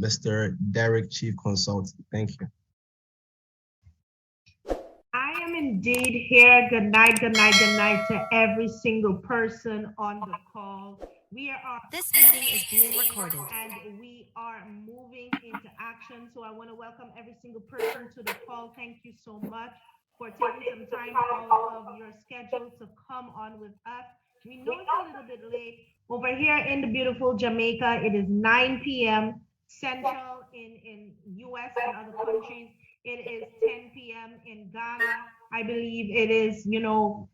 Mr. Darick, Chief Consultant. Thank you. I am indeed here. Good night, good night, good night to every single person on the call. We are This meeting is being recorded. and we are moving into action. So I want to welcome every single person to the call. Thank you so much for taking some time out of your schedule to come on with us. We know it's a little bit late. Over here in the beautiful Jamaica, it is 9 p.m. Central in US and other countries. It is 10 p.m. in Ghana. I believe it is,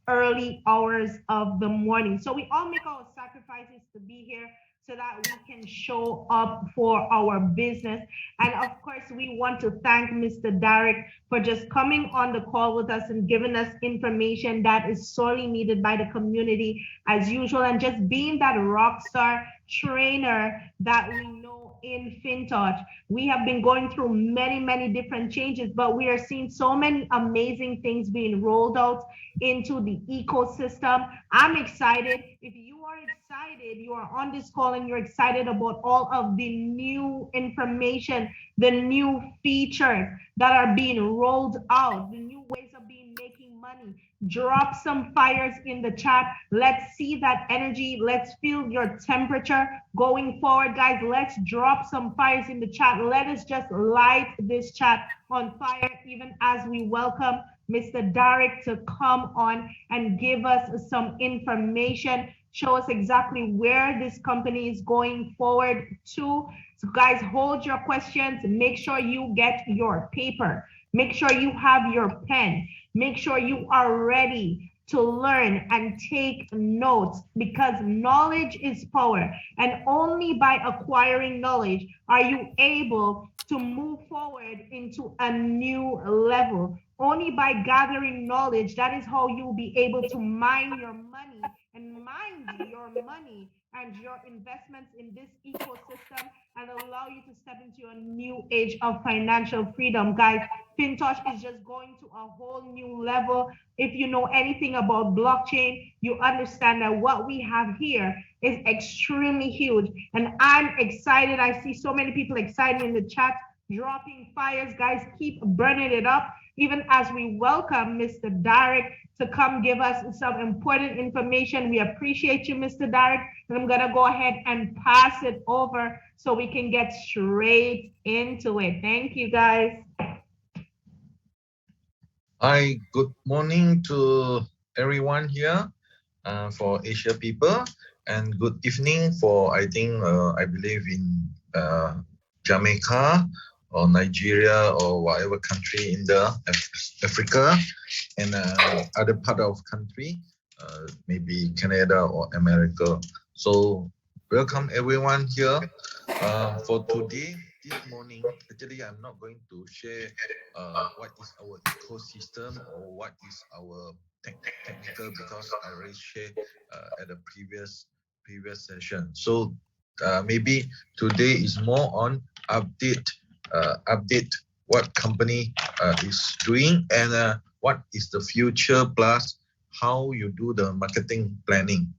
early hours of the morning. So we all make our sacrifices to be here so that we can show up for our business. And of course, we want to thank Mr. Darick for just coming on the call with us and giving us information that is sorely needed by the community as usual, and just being that rock star trainer that we know in Fintoch. We have been going through many, many different changes, but we are seeing so many amazing things being rolled out into the ecosystem. I'm excited. If you are excited, you are on this call and you're excited about all of the new information, the new features that are being rolled out, the new ways of making money. Drop some fires in the chat. Let's see that energy. Let's feel your temperature going forward, guys. Let's drop some fires in the chat. Let us just light this chat on fire, even as we welcome Mr. Darick to come on and give us some information, show us exactly where this company is going forward to. So guys, hold your questions. Make sure you get your paper. Make sure you have your pen. Make sure you are ready to learn and take notes, because knowledge is power. And only by acquiring knowledge are you able to move forward into a new level. Only by gathering knowledge, that is how you'll be able to mine your money and mind your money and your investments in this ecosystem, and allow you to step into a new age of financial freedom. Guys, Fintoch is just going to a whole new level. If you know anything about blockchain, you understand that what we have here is extremely huge. And I'm excited. I see so many people excited in the chat, dropping fires. Guys, keep burning it up, even as we welcome Mr. Darick to come give us some important information. We appreciate you, Mr. Darick. And I'm going to go ahead and pass it over so we can get straight into it. Thank you, guys. Hi, good morning to everyone here for Asia people, and good evening for, I believe in Jamaica or Nigeria or whatever country in the Africa and other part of country, maybe Canada or America. So welcome everyone here for today. This morning, actually, I'm not going to share what is our ecosystem or what is our technical, because I already shared at the previous session. So maybe today is more on update what company is doing, and what is the future, plus how you do the marketing planning.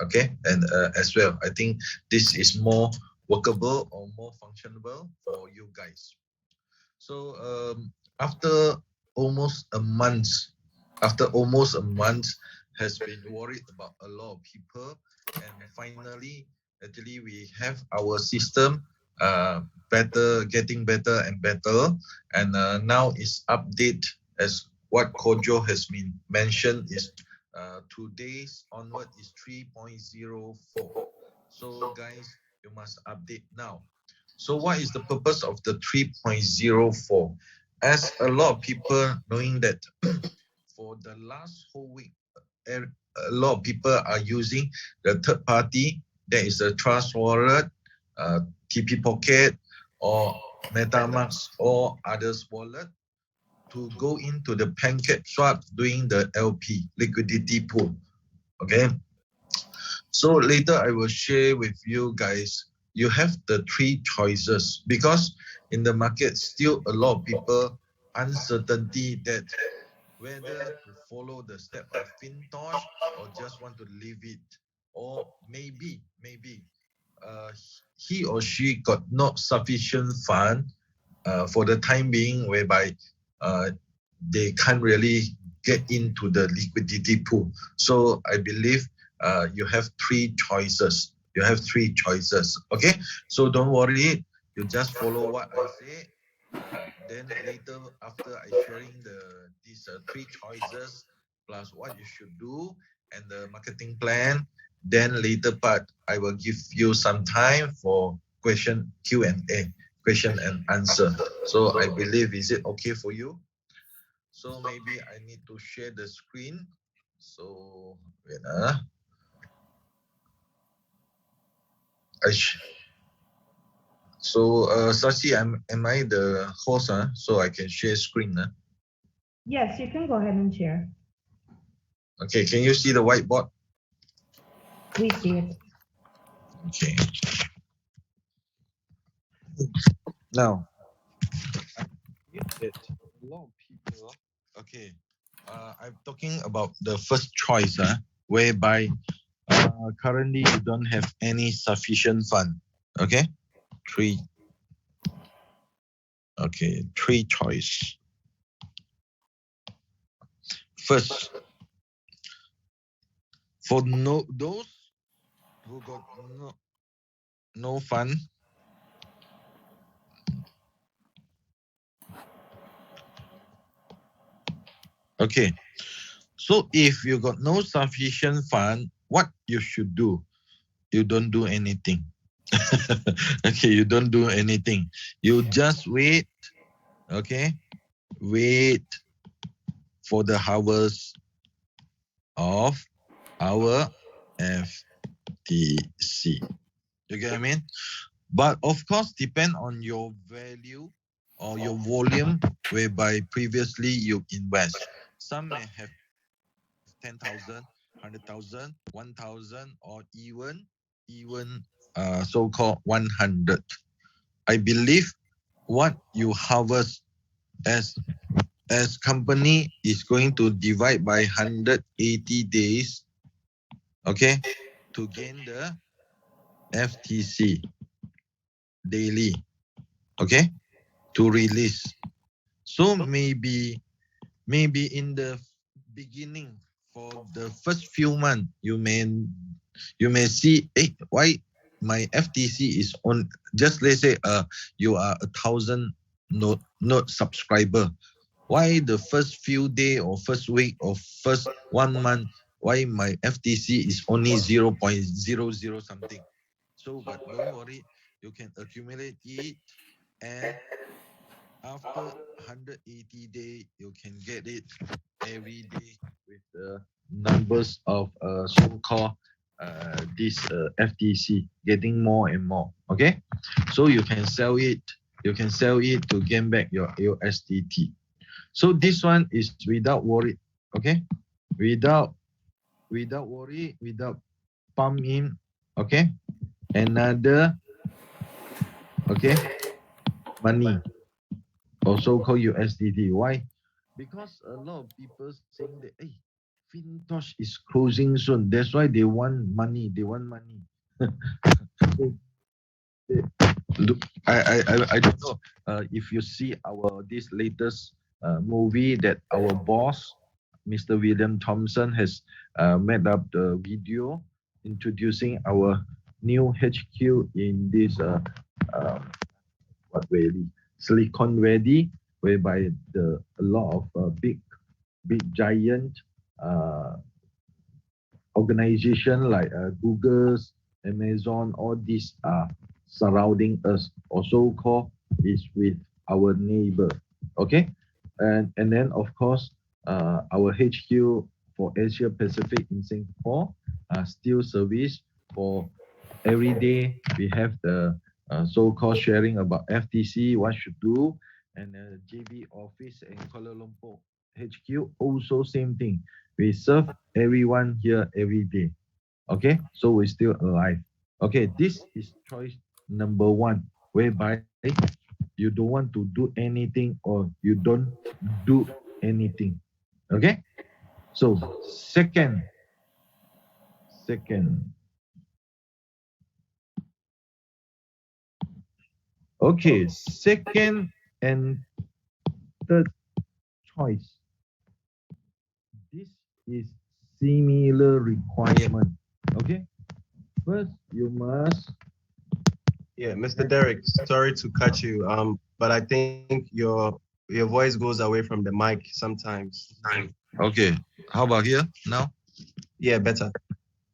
Okay, and as well, I think this is more workable or more functionable for you guys. So after almost a month has been worried about a lot of people, and finally actually we have our system getting better and better, and now is update as what Kojo has been mentioned is today's onward is 3.04. So guys, you must update now. So what is the purpose of the 3.04? As a lot of people knowing that for the last whole week, a lot of people are using the third party, that is a Trust Wallet, TP Pocket, or MetaMask or others wallet, to go into the Pancake Swap doing the LP, liquidity pool. Okay. So later I will share with you guys, you have the three choices, because in the market still a lot of people uncertainty that whether to follow the step of Fintoch or just want to leave it, or maybe he or she got not sufficient fund for the time being, whereby they can't really get into the liquidity pool. So I believe you have three choices. You have three choices. Okay, so don't worry. You just follow what I say. Then later, after I sharing these three choices plus what you should do and the marketing plan, then later part I will give you some time for question Q&A, question and answer. So I believe, is it okay for you? So maybe I need to share the screen. So wait, Sassy, am I the host? So I can share screen. Yes, you can go ahead and share. Okay, can you see the whiteboard? We see it. Okay. Now, I get a lot of people. Okay, I'm talking about the first choice, whereby currently you don't have any sufficient fund. Okay, three. Okay, three choice. First, for those who got no fund. Okay, so if you got no sufficient fund, what you should do? You don't do anything. Okay, you don't do anything. You just wait. Okay, wait for the harvest of our FTC. You get what I mean? But of course, depend on your value or your volume, whereby previously you invest. Some may have 10,000, 100,000, 1,000, or even so-called 100. I believe what you harvest as company is going to divide by 180 days, okay, to gain the FTC daily, okay, to release. So maybe in the beginning, for the first few months, you may see, hey, why my FTC is on, just let's say you are 1,000 note subscriber. Why the first few day or first week or first 1 month, why my FTC is only 0.00 something? So, but don't worry, you can accumulate it, and after 180 day, you can get it every day with the numbers of so-called this FTC getting more and more. Okay, so you can sell it. You can sell it to gain back your USDT. So this one is without worry. Okay, without worry, without pump in. Okay, another okay money, also called USDT. Why? Because a lot of people saying that, hey, Fintoch is closing soon. That's why they want money. They want money. Look, I don't know if you see this latest movie that our boss, Mr. William Thompson, has made up the video introducing our new HQ in this really Silicon Valley, whereby a lot of big giant uh, organization like Google's, Amazon, all these are surrounding us. Also called is with our neighbor. Okay, and then of course our HQ for Asia Pacific in Singapore still service for every day. We have the so-called sharing about FTC, what should do, and JB office in Kuala Lumpur HQ also same thing. We serve everyone here every day. Okay, so we're still alive. Okay, this is choice number one, whereby you don't want to do anything or you don't do anything. Okay, so second, Okay, second and third choice. This is similar requirement. Okay, first you must. Yeah, Mr. Darick, sorry to cut you. But I think your voice goes away from the mic sometimes. Okay, how about here now? Yeah, better.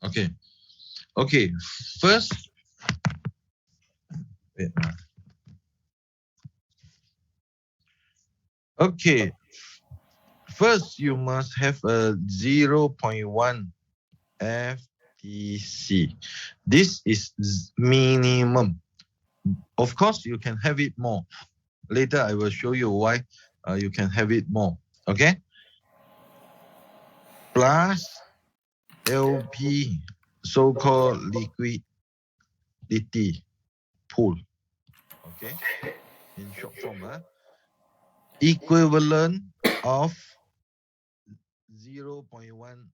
Okay, okay. First, wait. Okay, first you must have a 0.1 FTC. This is minimum. Of course, you can have it more. Later, I will show you why you can have it more. Okay? Plus LP, so-called liquidity pool. Okay? In short form, equivalent of 0.1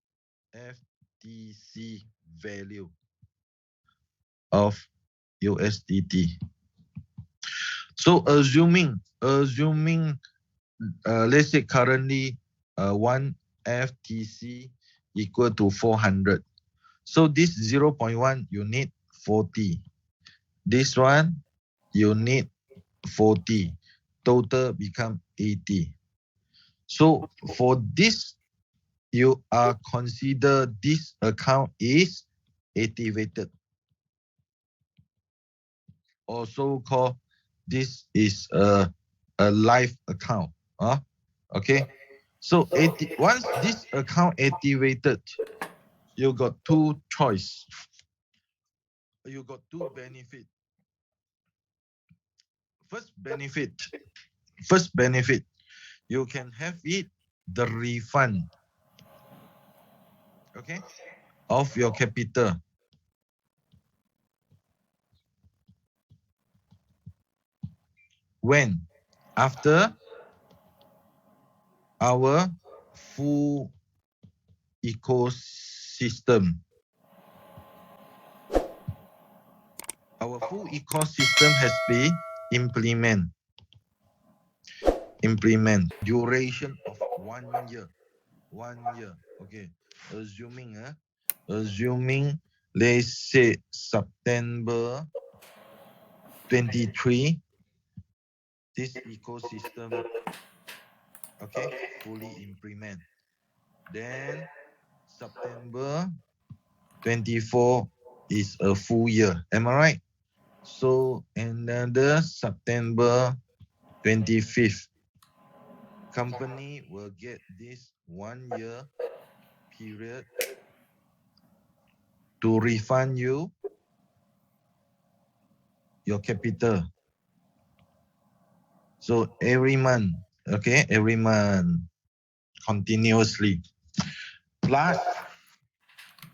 FTC value of USDT. So assuming let's say currently 1 FTC equal to 400. So this 0.1 you need 40. This one you need 40. Total become 80. So for this, you are consider this account is activated. Also called this is a live account. Okay. So once this account activated, you got two choice. You got two benefit. First benefit, you can have it the refund, okay, of your capital. When? After our full ecosystem. Our full ecosystem has been implement duration of 1 year. 1 year. Okay. Assuming let's say September 23, this ecosystem okay fully implement. Then September 24 is a full year. Am I right? So another September 25th, company will get this 1 year period to refund you your capital. So every month, okay, every month continuously. Plus,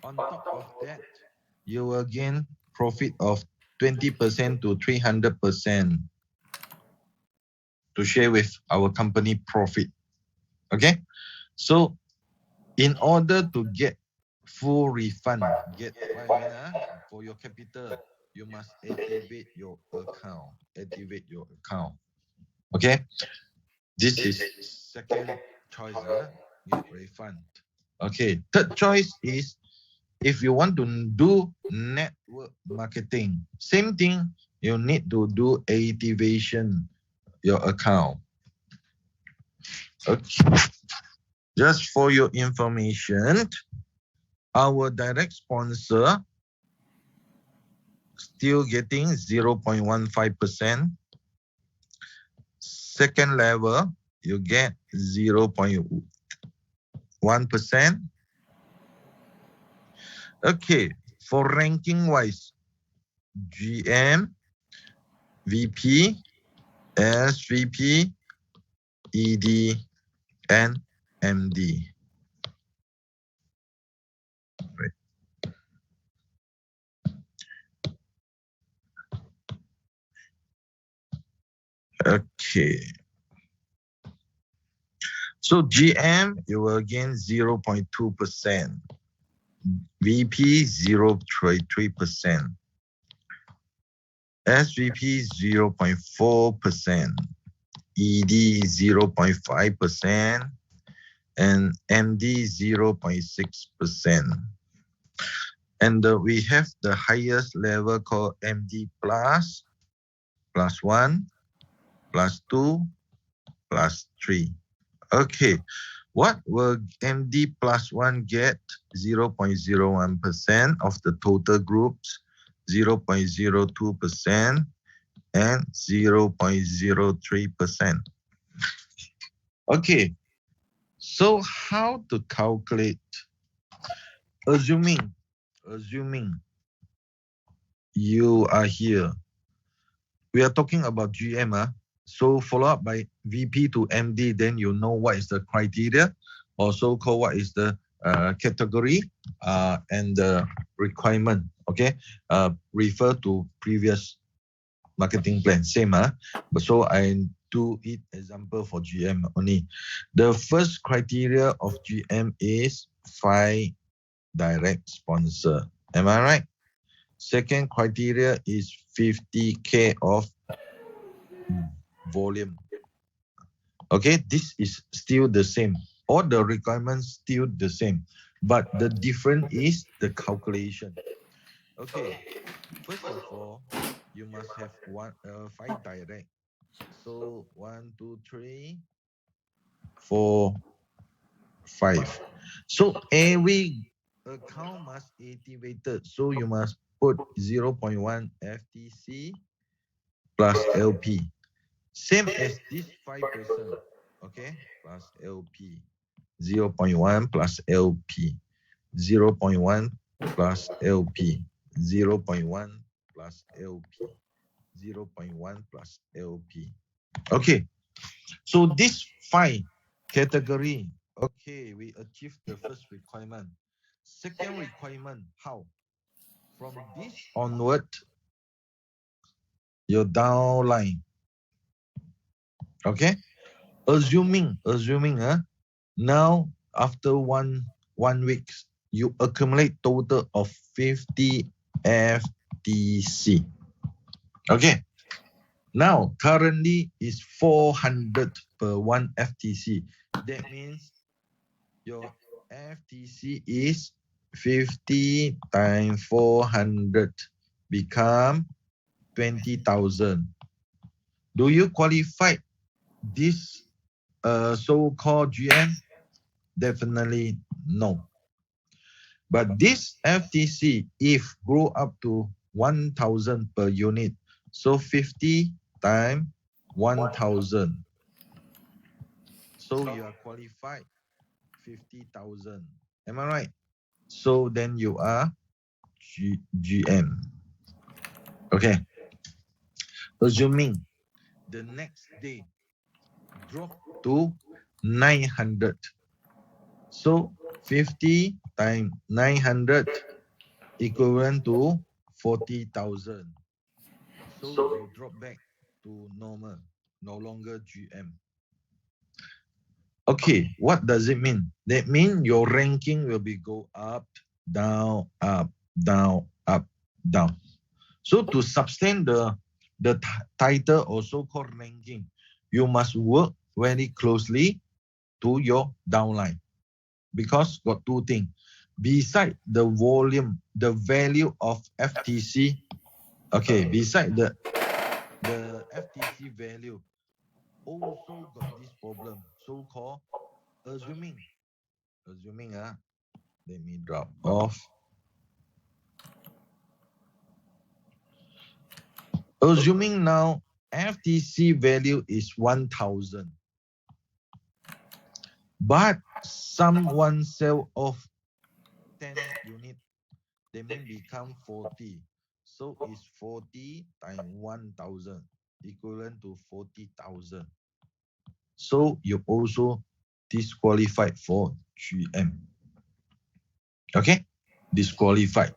on top of that, you will gain profit of 20% to 300% to share with our company profit. Okay, so in order to get full refund, get what I mean, for your capital, you must activate your account. Activate your account. Okay, this is second choice. Get refund. Okay, third choice is if you want to do network marketing, same thing. You need to do activation your account. Okay. Just for your information, our direct sponsor still getting 0.15%. Second level, you get 0.1%. Okay, for ranking wise, GM, VP, SVP, ED, and MD. Okay. So GM, you will gain 0.2%. VP, 0.3%. SVP 0.4%, ED 0.5%, and MD 0.6%. And we have the highest level called MD plus, +1, +2, +3. Okay, what will MD +1 get? 0.01% of the total groups, 0.02%, and 0.03%. Okay, so how to calculate? Assuming you are here, we are talking about GM. So follow up by VP to MD, then you know what is the criteria, or so-called what is the category and the requirement. Okay, refer to previous marketing plan, same. But so I do it example for GM only. The first criteria of GM is 5 direct sponsor. Am I right? Second criteria is 50K of volume. Okay, this is still the same. All the requirements still the same, but the difference is the calculation. Okay, first of all, you must have 5 direct. So 1, 2, 3, 4, 5. So every account must activated. So you must put 0.1 FTC plus LP. Same as this 5%. Okay, plus LP. 0.1 plus LP. 0.1 plus LP. 0.1 plus LP. 0.1 plus LP. Okay, so this 5 category, okay, we achieved the first requirement. Second requirement, how? From this onward, your downline. Okay, assuming now after one week, you accumulate total of 50 FTC. Okay, now currently is 400 per 1 FTC. That means your FTC is 50 times 400 become 20,000. Do you qualify this so-called GM? Definitely no. But this FTC, if grow up to 1,000 per unit, so 50 times 1,000. So you are qualified 50,000. Am I right? So then you are GM. Okay. Assuming the next day drop to 900. So 50 times 900 equivalent to 40,000. So you drop back to normal, no longer GM. Okay, what does it mean? That means your ranking will be go up, down, up, down, up, down. So to sustain the title or so-called ranking, you must work very closely to your downline, because got two things. Beside the volume, the value of FTC, okay, beside the FTC value, also got this problem, so-called assuming, let me drop off. Assuming now FTC value is 1,000, but someone sell off 10 unit, they may become 40. So it's 40 times 1,000 equivalent to 40,000. So you also disqualified for GM. Okay, disqualified.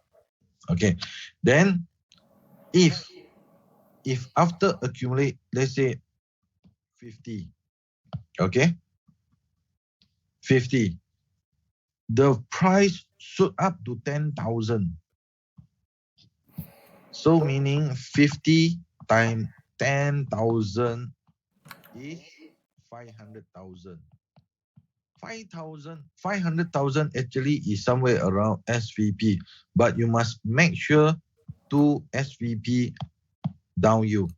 Okay, then if after accumulate, let's say 50, okay, 50, the price shoot up to 10,000. So meaning 50 times 10,000 is 500,000. 500,000 actually is somewhere around SVP, but you must make sure to SVP down you.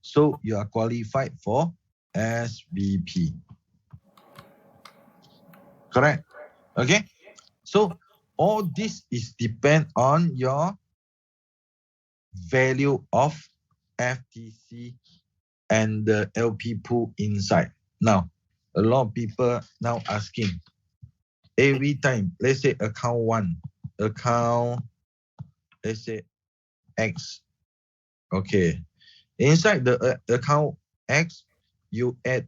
So you are qualified for SVP. Correct? Okay. So all this is depend on your value of FTC and the LP pool inside. Now, a lot of people now asking every time, let's say account one, account, let's say X. Okay. Inside the account X, you add,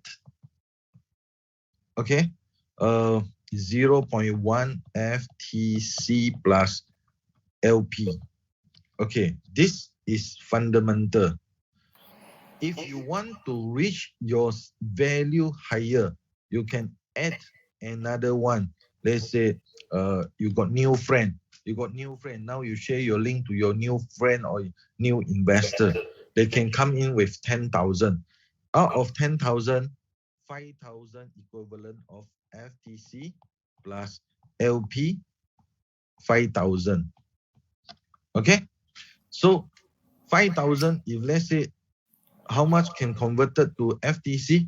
okay, 0.1 FTC plus LP. Okay, this is fundamental. If you want to reach your value higher, you can add another one. Let's say you got new friend. Now you share your link to your new friend or new investor. They can come in with 10,000. Out of 10,000, 5,000 equivalent of FTC plus LP 5,000. Okay, so 5,000. If let's say how much can converted to FTC?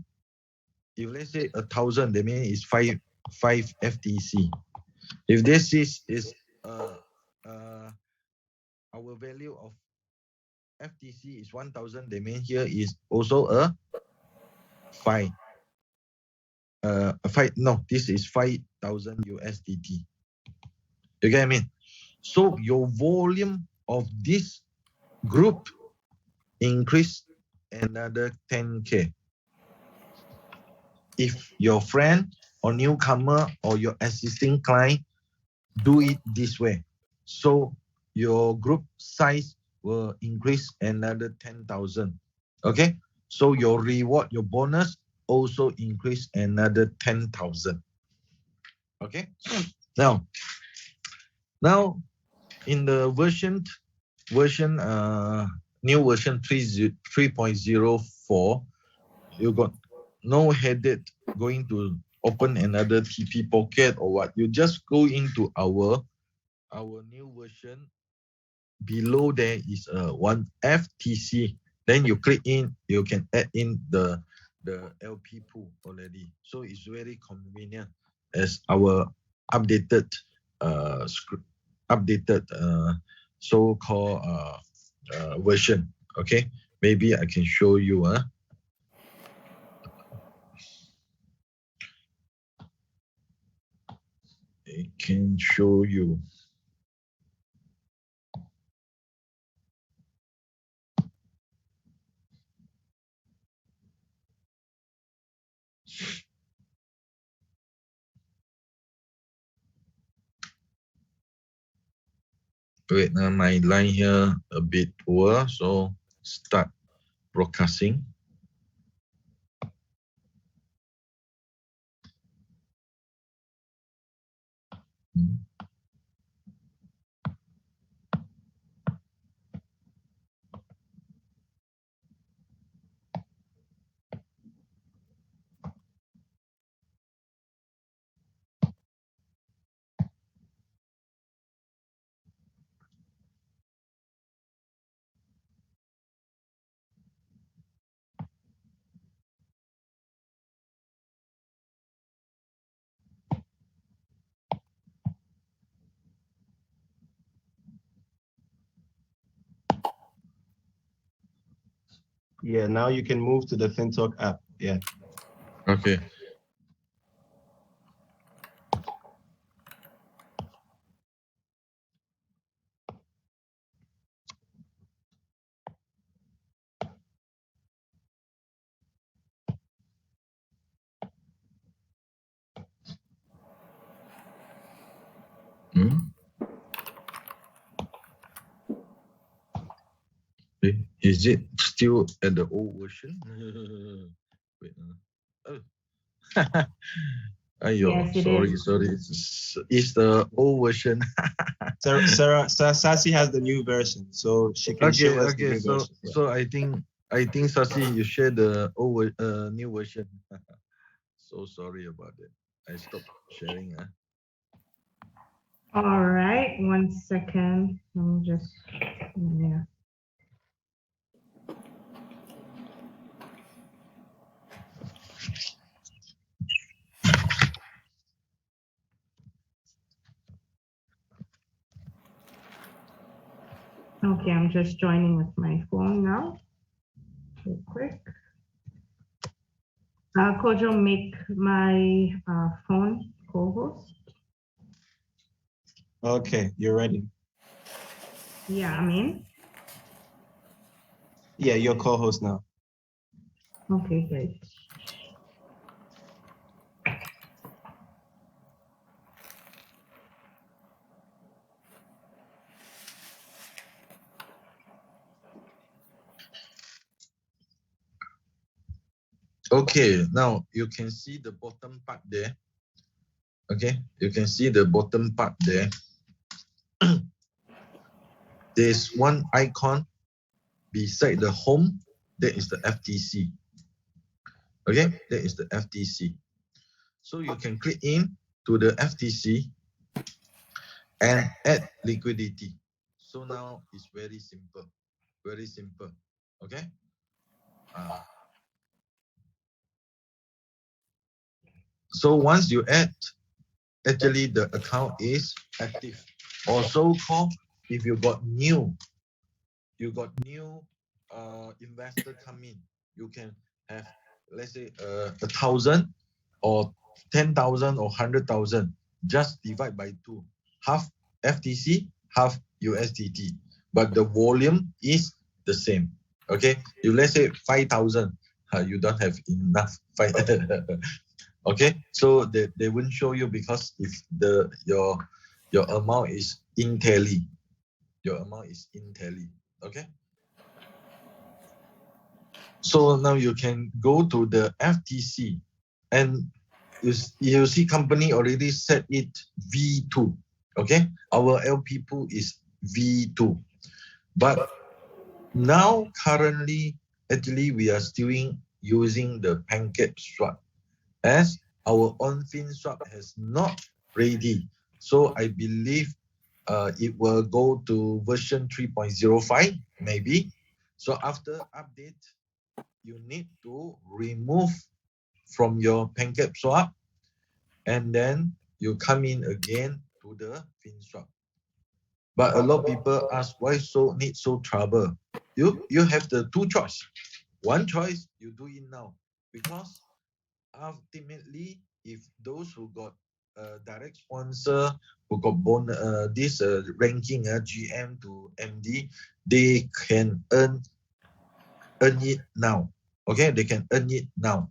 If let's say 1,000, that means it's five FTC. If this is our value of FTC is 1,000, that means here is also a 5. No, this is 5,000 USDT. You get what I mean? So your volume of this group increase another 10K. If your friend or newcomer or your existing client do it this way, so your group size will increase another 10,000. Okay, so your reward, your bonus also increase another 10,000. Okay, now in the new version 3.04, you got no headed going to open another TP pocket or what. You just go into our new version. Below there is one FTC. Then you click in, you can add in the LP pool already. So it's very convenient as our updated so-called version. Okay, maybe I can show you. I can show you. Wait, now my line here a bit poor, so start broadcasting. Yeah, now you can move to the Fintoch app. Yeah. Okay. Is it still at the old version? Wait. Oh. Ayo, Yes, it sorry, is. sorry. It's the old version. Sassy has the new version, so she can show us the new version. Yeah. So I think Sassy, you share the new version. So sorry about that. I stopped sharing. All right, 1 second. Let me just, yeah. Okay, I'm just joining with my phone now. Real quick. Kojo, make my phone co-host. Okay, you're ready. Yeah, I'm in. Yeah, you're co-host now. Okay, great. Okay, now you can see the bottom part there. Okay, you can see the bottom part there. There's one icon beside the home. That is the FTC. Okay, that is the FTC. So you can click in to the FTC and add liquidity. So now it's very simple, very simple. Okay. So once you add, actually the account is active. Or so called, if you got new investor come in, you can have, let's say, 1,000 or 10,000 or 100,000. Just divide by 2, half FTC, half USDT, but the volume is the same. Okay, if let's say 5,000, you don't have enough. Okay, so they won't show you, because if your amount is in tally, okay. So now you can go to the FTC, and you see company already set it V2. Okay, our LP pool is V2, but now currently actually we are still using the pancake swap, as our on Fintoch has not ready. So I believe it will go to version 3.05 maybe. So after update, you need to remove from your pancake swap, and then you come in again to the Fintoch. But a lot of people ask, why need so trouble? You have the two choice. One choice, you do it now, because ultimately, if those who got direct sponsor, who got this ranking GM to MD, they can earn it now. Okay, they can earn it now.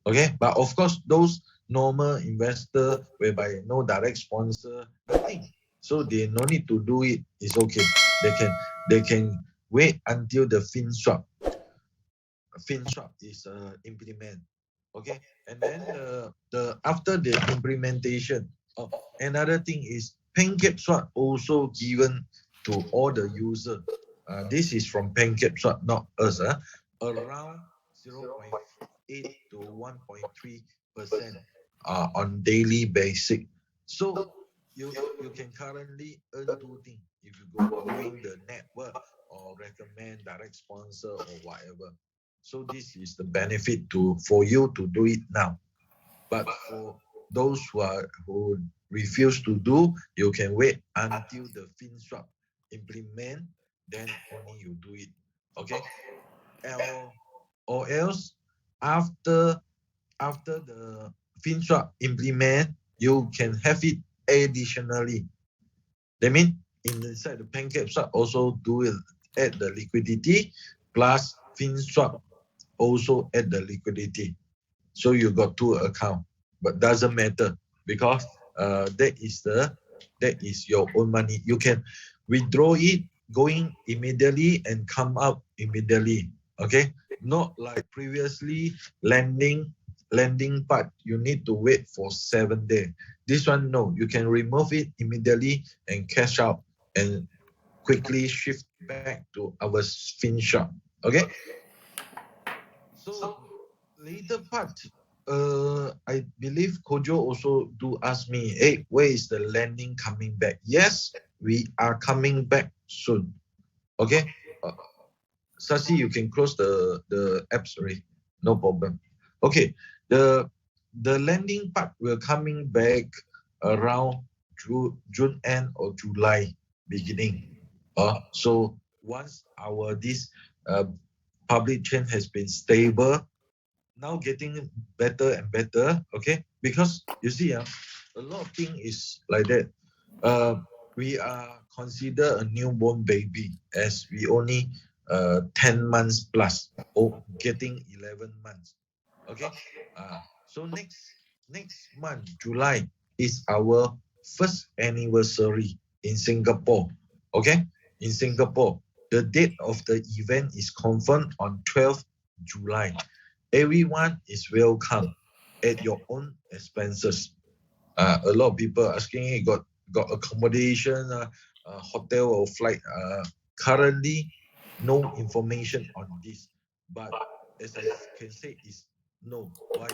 Okay, but of course, those normal investor whereby no direct sponsor, nothing, so they no need to do it. It's okay. They can wait until the Fintoch is implement. Okay, and then the after the implementation, another thing is PancakeSwap also given to all the user. This is from PancakeSwap, not us. Around 0.8 to 1.3% on daily basis. So you can currently earn two things if you doing the network or recommend direct sponsor or whatever. So this is the benefit for you to do it now. But for those who refuse to do, you can wait until the Fintoch implement, then only you do it. Okay? Or else after the Fintoch implement, you can have it additionally. That means inside the PancakeSwap also add the liquidity, plus Fintoch also add the liquidity. So you got two accounts, but doesn't matter, because that is your own money. You can withdraw it going immediately and come out immediately. Okay, not like previously lending landing part, you need to wait for 7 days. This one, no, you can remove it immediately and cash out and quickly shift back to our Fintoch. Okay. So later part, I believe Kojo also do ask me, hey, where is the landing coming back? Yes, we are coming back soon. Okay. Sassy, you can close the apps already. No problem. Okay. The landing part will coming back around June end or July beginning. So once our this public chain has been stable, now getting better and better, okay? Because you see, a lot of thing is like that. We are considered a newborn baby as we only 10 months plus or getting 11 months. Okay. So next month, July, is our first anniversary in Singapore. Okay. In Singapore, the date of the event is confirmed on 12th July. Everyone is welcome at your own expenses. A lot of people asking, hey, got accommodation, hotel or flight. Currently, no information on this. But as I can say, is no. Why?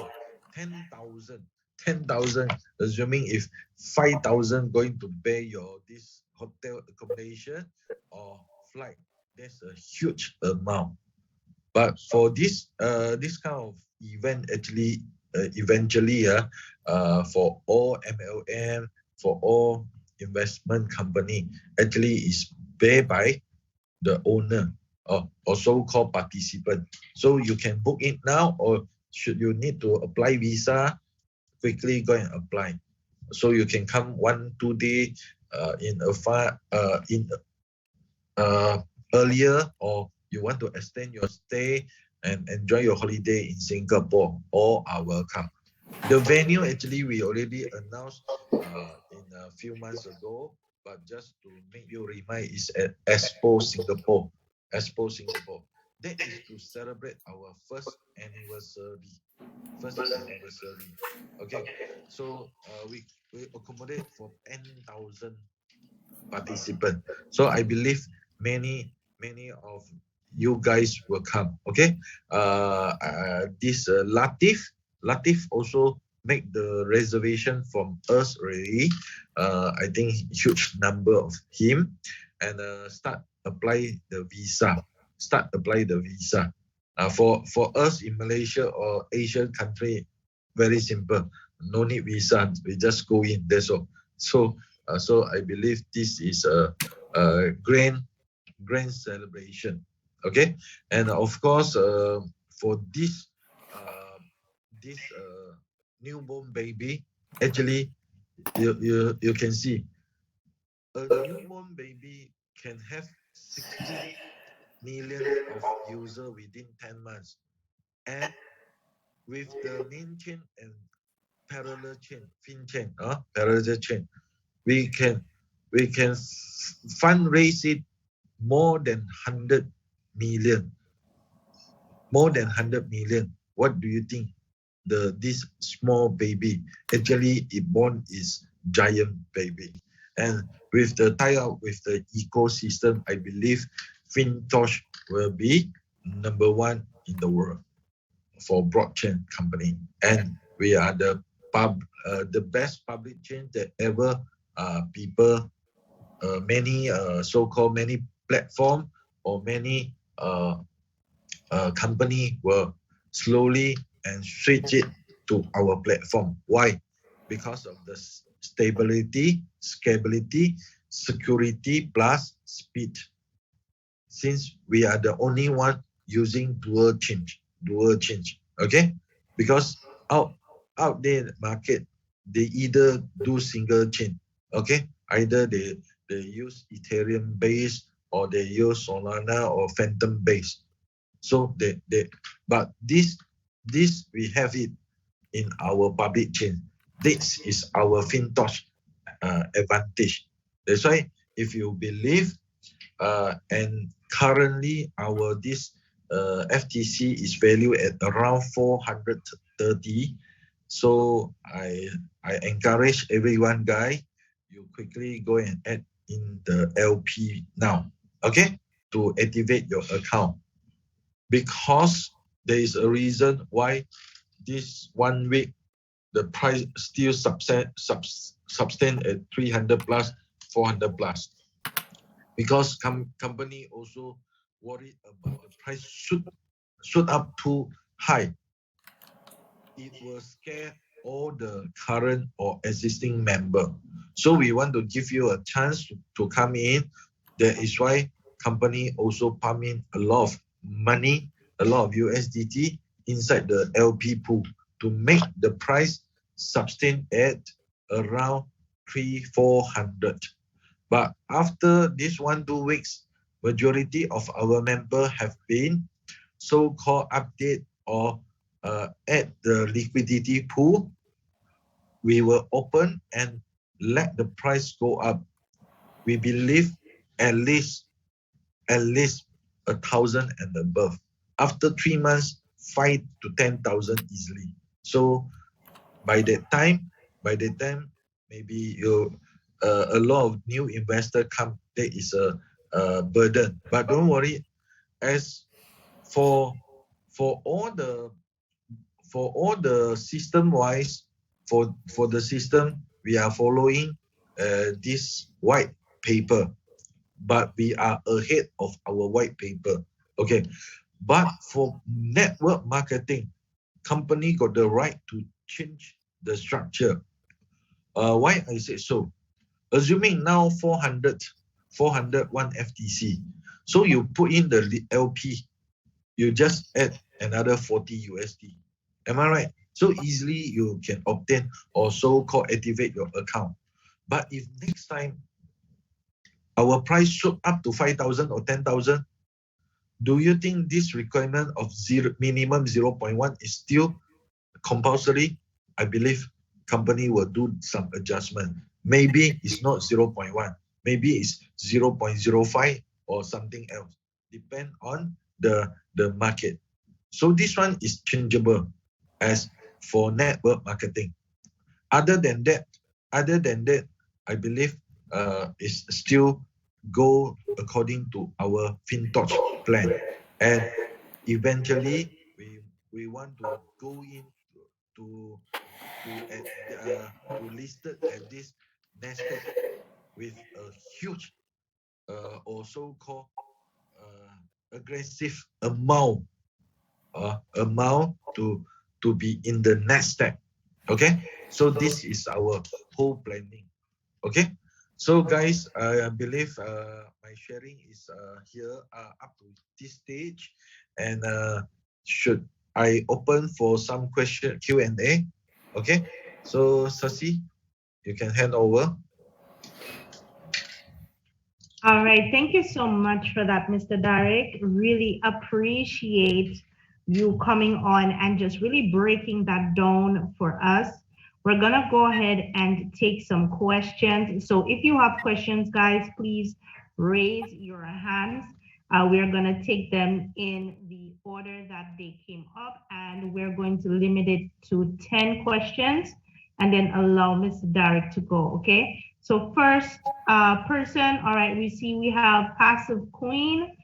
10,000. 10,000, assuming if 5,000 going to pay your this hotel accommodation or flight, that's a huge amount. But for this kind of event, actually, eventually, for all MLM, for all investment company, actually is paid by the owner or so-called participant. So you can book it now, or should you need to apply visa, quickly go and apply. So you can come 1-2 day earlier, or you want to extend your stay and enjoy your holiday in Singapore, all are welcome. The venue, actually, we already announced in a few months ago, but just to make you remind, is at Expo Singapore. Expo Singapore. That is to celebrate our first anniversary. Okay. So we accommodate for 10,000 participants. So I believe many of you guys will come. Okay. This Latif also make the reservation from us already. I think huge number of him, and start apply the visa. For us in Malaysia or Asian country, very simple. No need visa. We just go in. That's all. So I believe this is a grand celebration. Okay, and of course, for this newborn baby, actually, you can see a newborn baby can have 60 million of user within 10 months, and with the main chain and parallel chain, parallel chain, we can fundraise it more than 100 million. What do you think? This small baby, actually it born is giant baby, and with the tie up with the ecosystem, I believe Fintoch will be number 1 in the world for blockchain company, and we are the best public chain that ever people many so-called many platform or many company will slowly and switch it to our platform. Why? Because of the stability, scalability, security plus speed. Since we are the only one using dual change. Okay, because out there market, they either do single chain. Okay, either they use Ethereum base, or they use Solana or Phantom base. So but this we have it in our public chain. This is our Fintoch advantage. That's why if you believe, and currently our this FTC is valued at around 430. So I encourage everyone, guy, you quickly go and add in the LP now, okay, to activate your account, because there is a reason why this 1 week the price still sustain at 300 plus, 400 plus, because company also worried about the price shoot up too high. It will scare all the current or existing member. So we want to give you a chance to come in. That is why company also pump in a lot of money, a lot of USDT inside the LP pool to make the price sustain at around 300-400. But after this 1-2 weeks, majority of our member have been so-called update or add the liquidity pool. We will open and let the price go up. We believe at least 1,000 and above. After 3 months, 5 to 10,000 easily. So by that time, maybe a lot of new investor come. That is a burden. But don't worry. As for all the system wise, for the system, we are following this white paper, but we are ahead of our white paper. Okay, but for network marketing, company got the right to change the structure. Why I say so? Assuming now 401 FTC, so you put in the LP, you just add another 40 USD. Am I right? So easily you can obtain or so-called activate your account. But if next time our price shoot up to 5,000 or 10,000, do you think this requirement of minimum 0.1 is still compulsory? I believe company will do some adjustment. Maybe it's not 0.1, maybe it's 0.05 or something else, depend on the market. So this one is changeable as for network marketing. Other than that, I believe it's still go according to our Fintoch plan, and eventually we want to go in to listed at this Nasdaq with a huge or so-called aggressive amount to be in the Nasdaq. Okay, so this is our whole planning. Okay, so guys, I believe my sharing is here up to this stage, and should I open for some question Q&A? Okay, so Sassy, you can hand over. All right. Thank you so much for that, Mr. Darick. Really appreciate you coming on and just really breaking that down for us. We're going to go ahead and take some questions. So if you have questions, guys, please raise your hands. We are going to take them in the order that they came up, and we're going to limit it to 10 questions and then allow Mr. Darick to go, okay? So first person, all right, we see we have Passive Queen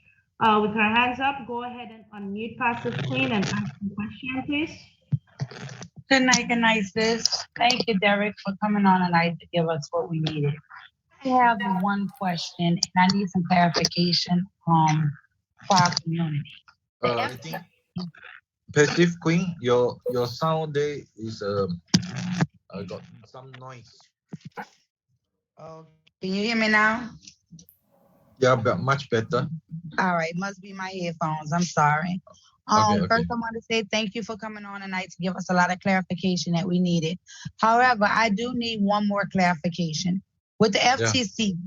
with her hands up. Go ahead and unmute Passive Queen and ask the question, please. Good night, sis. Thank you, Darick, for coming on tonight to give us what we needed. I have one question, and I need some clarification for our community. I think Passive Queen, your sound there is got some noise. Oh, can you hear me now? Yeah, but much better. All right, must be my headphones. I'm sorry. Okay. First, I want to say thank you for coming on tonight to give us a lot of clarification that we needed. However, I do need one more clarification. With the FTC,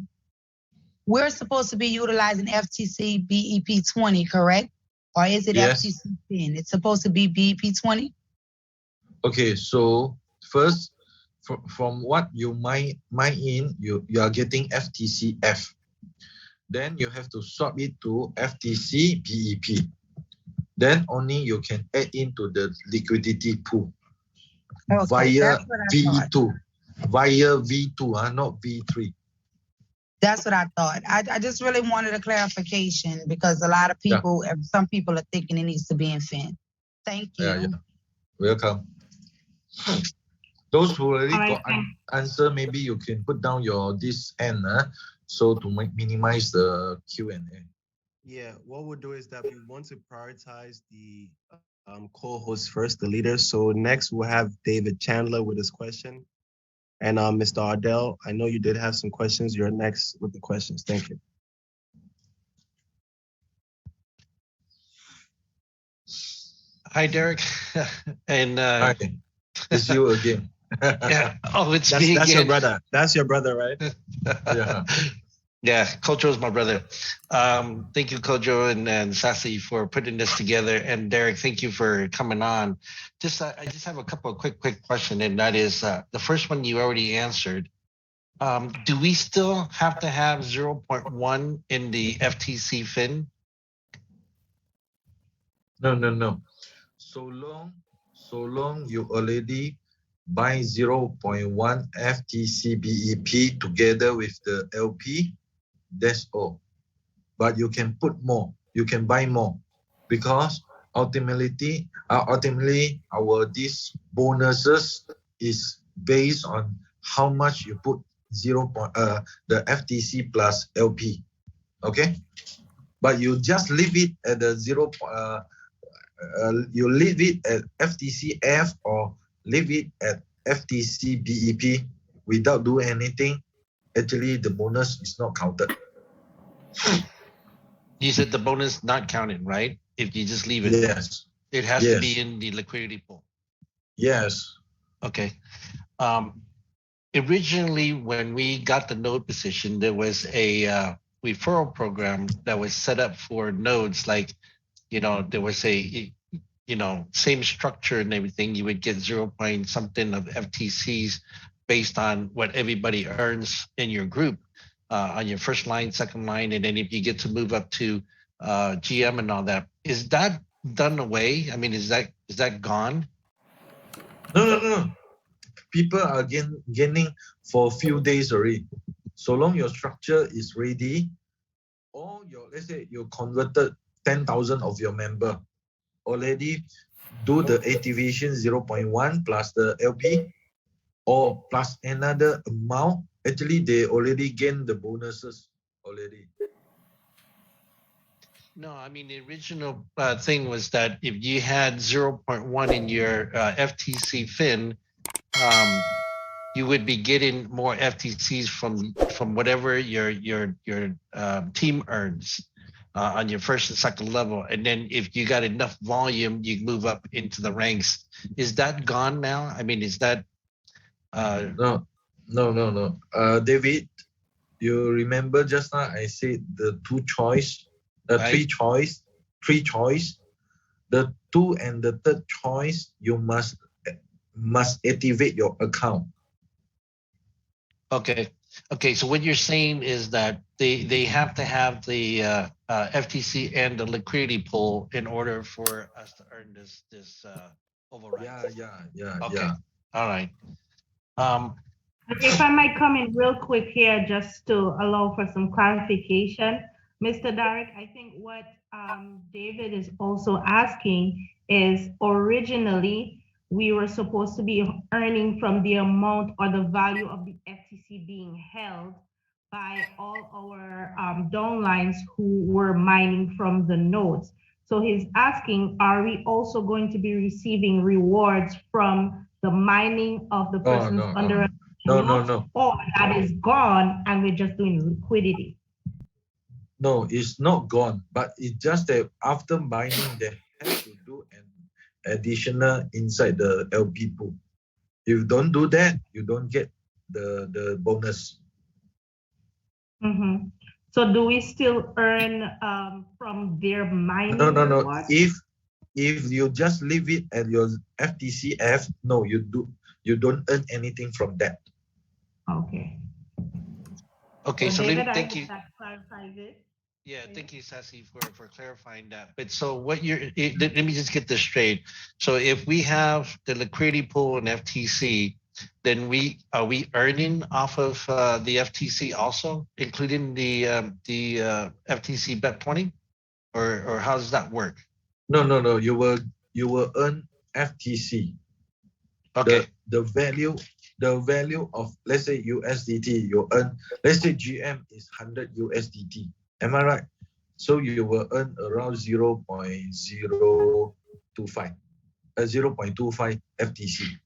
we're supposed to be utilizing FTC BEP 20, correct? Or is it FTC 10? It's supposed to be BEP 20? Okay, so first, from what you mine in, you are getting FTCF. Then you have to swap it to FTC BEP. then only you can add into the liquidity pool Okay, via that's what I thought. V2, via V2, not V3. That's what I thought. I just really wanted a clarification because a lot of people, some people are thinking it needs to be in Fin. Thank you. Yeah. Welcome. Those who already All right, got answer, maybe you can put down your this end, so to minimize the Q&A. Yeah, what we'll do is that we want to prioritize the co-host first, the leader. So next we'll have David Chandler with his question. And Mr. Ardell, I know you did have some questions. You're next with the questions. Thank you. Hi, Darick. And Hi, it's you again. yeah, it's That's me your again. brother. That's your brother, right? Yeah. Yeah, Kojo is my brother. Thank you, Kojo and Sassy, for putting this together. And Darick, thank you for coming on. I just have a couple of quick questions, and that is the first one you already answered. Do we still have to have 0.1 in the FTC fin? No. So long you already buy 0.1 FTC BEP together with the LP, that's all. But you can put more, you can buy more, because ultimately our these bonuses is based on how much you put the FTC plus LP, okay? But you just leave it at the you leave it at FTCF or leave it at FTC BEP without doing anything. Actually, the bonus is not counted. You said the bonus not counted, right? If you just leave it. Yes. It has to be in the liquidity pool. Yes. Okay. Originally, when we got the node position, there was a referral program that was set up for nodes. Like, there was a, same structure and everything. You would get 0 point something of FTCs based on what everybody earns in your group on your first line, second line, and then if you get to move up to GM and all that. Is that done away? I mean, is that gone? No. People are gaining for a few days already. So long your structure is ready, or let's say you converted 10,000 of your member already, do the activation 0.1 plus the LP or plus another amount. Actually, they already gain the bonuses already. No, I mean, the original thing was that if you had 0.1 in your FTC fin, you would be getting more FTCs from whatever your team earns on your first and second level, and then if you got enough volume, you move up into the ranks. Is that gone now? I mean, is that? No. David, you remember just now I said the three choice. The 2 and the third choice, you must activate your account. Okay. So what you're saying is that they have to have the FTC and the liquidity pool in order for us to earn this override. Yeah. Okay. Yeah. All right. If I might come in real quick here, just to allow for some clarification, Mr. Darick, I think what David is also asking is originally we were supposed to be earning from the amount or the value of the FTC being held by all our downlines who were mining from the nodes. So he's asking, are we also going to be receiving rewards from the mining of the persons under No. Or that is gone and we're just doing liquidity? No, it's not gone, but it's just that after mining, they have to do an additional inside the LP pool. If you don't do that, you don't get the bonus. Mm-hmm. So do we still earn from their mining? No. Rewards? If you just leave it at your FTCF, no, you don't earn anything from that. Okay. Okay, so David, thank you. That clarifies it. Yeah, thank you, Sassy, for clarifying that. But so what let me just get this straight. So if we have the liquidity pool and FTC, then are we earning off of the FTC also, including the FTC bet 20, or how does that work? No. You will earn FTC. Okay. The value of, let's say, USDT, you earn, let's say GM is 100 USDT. Am I right? So you will earn around 0.25 FTC.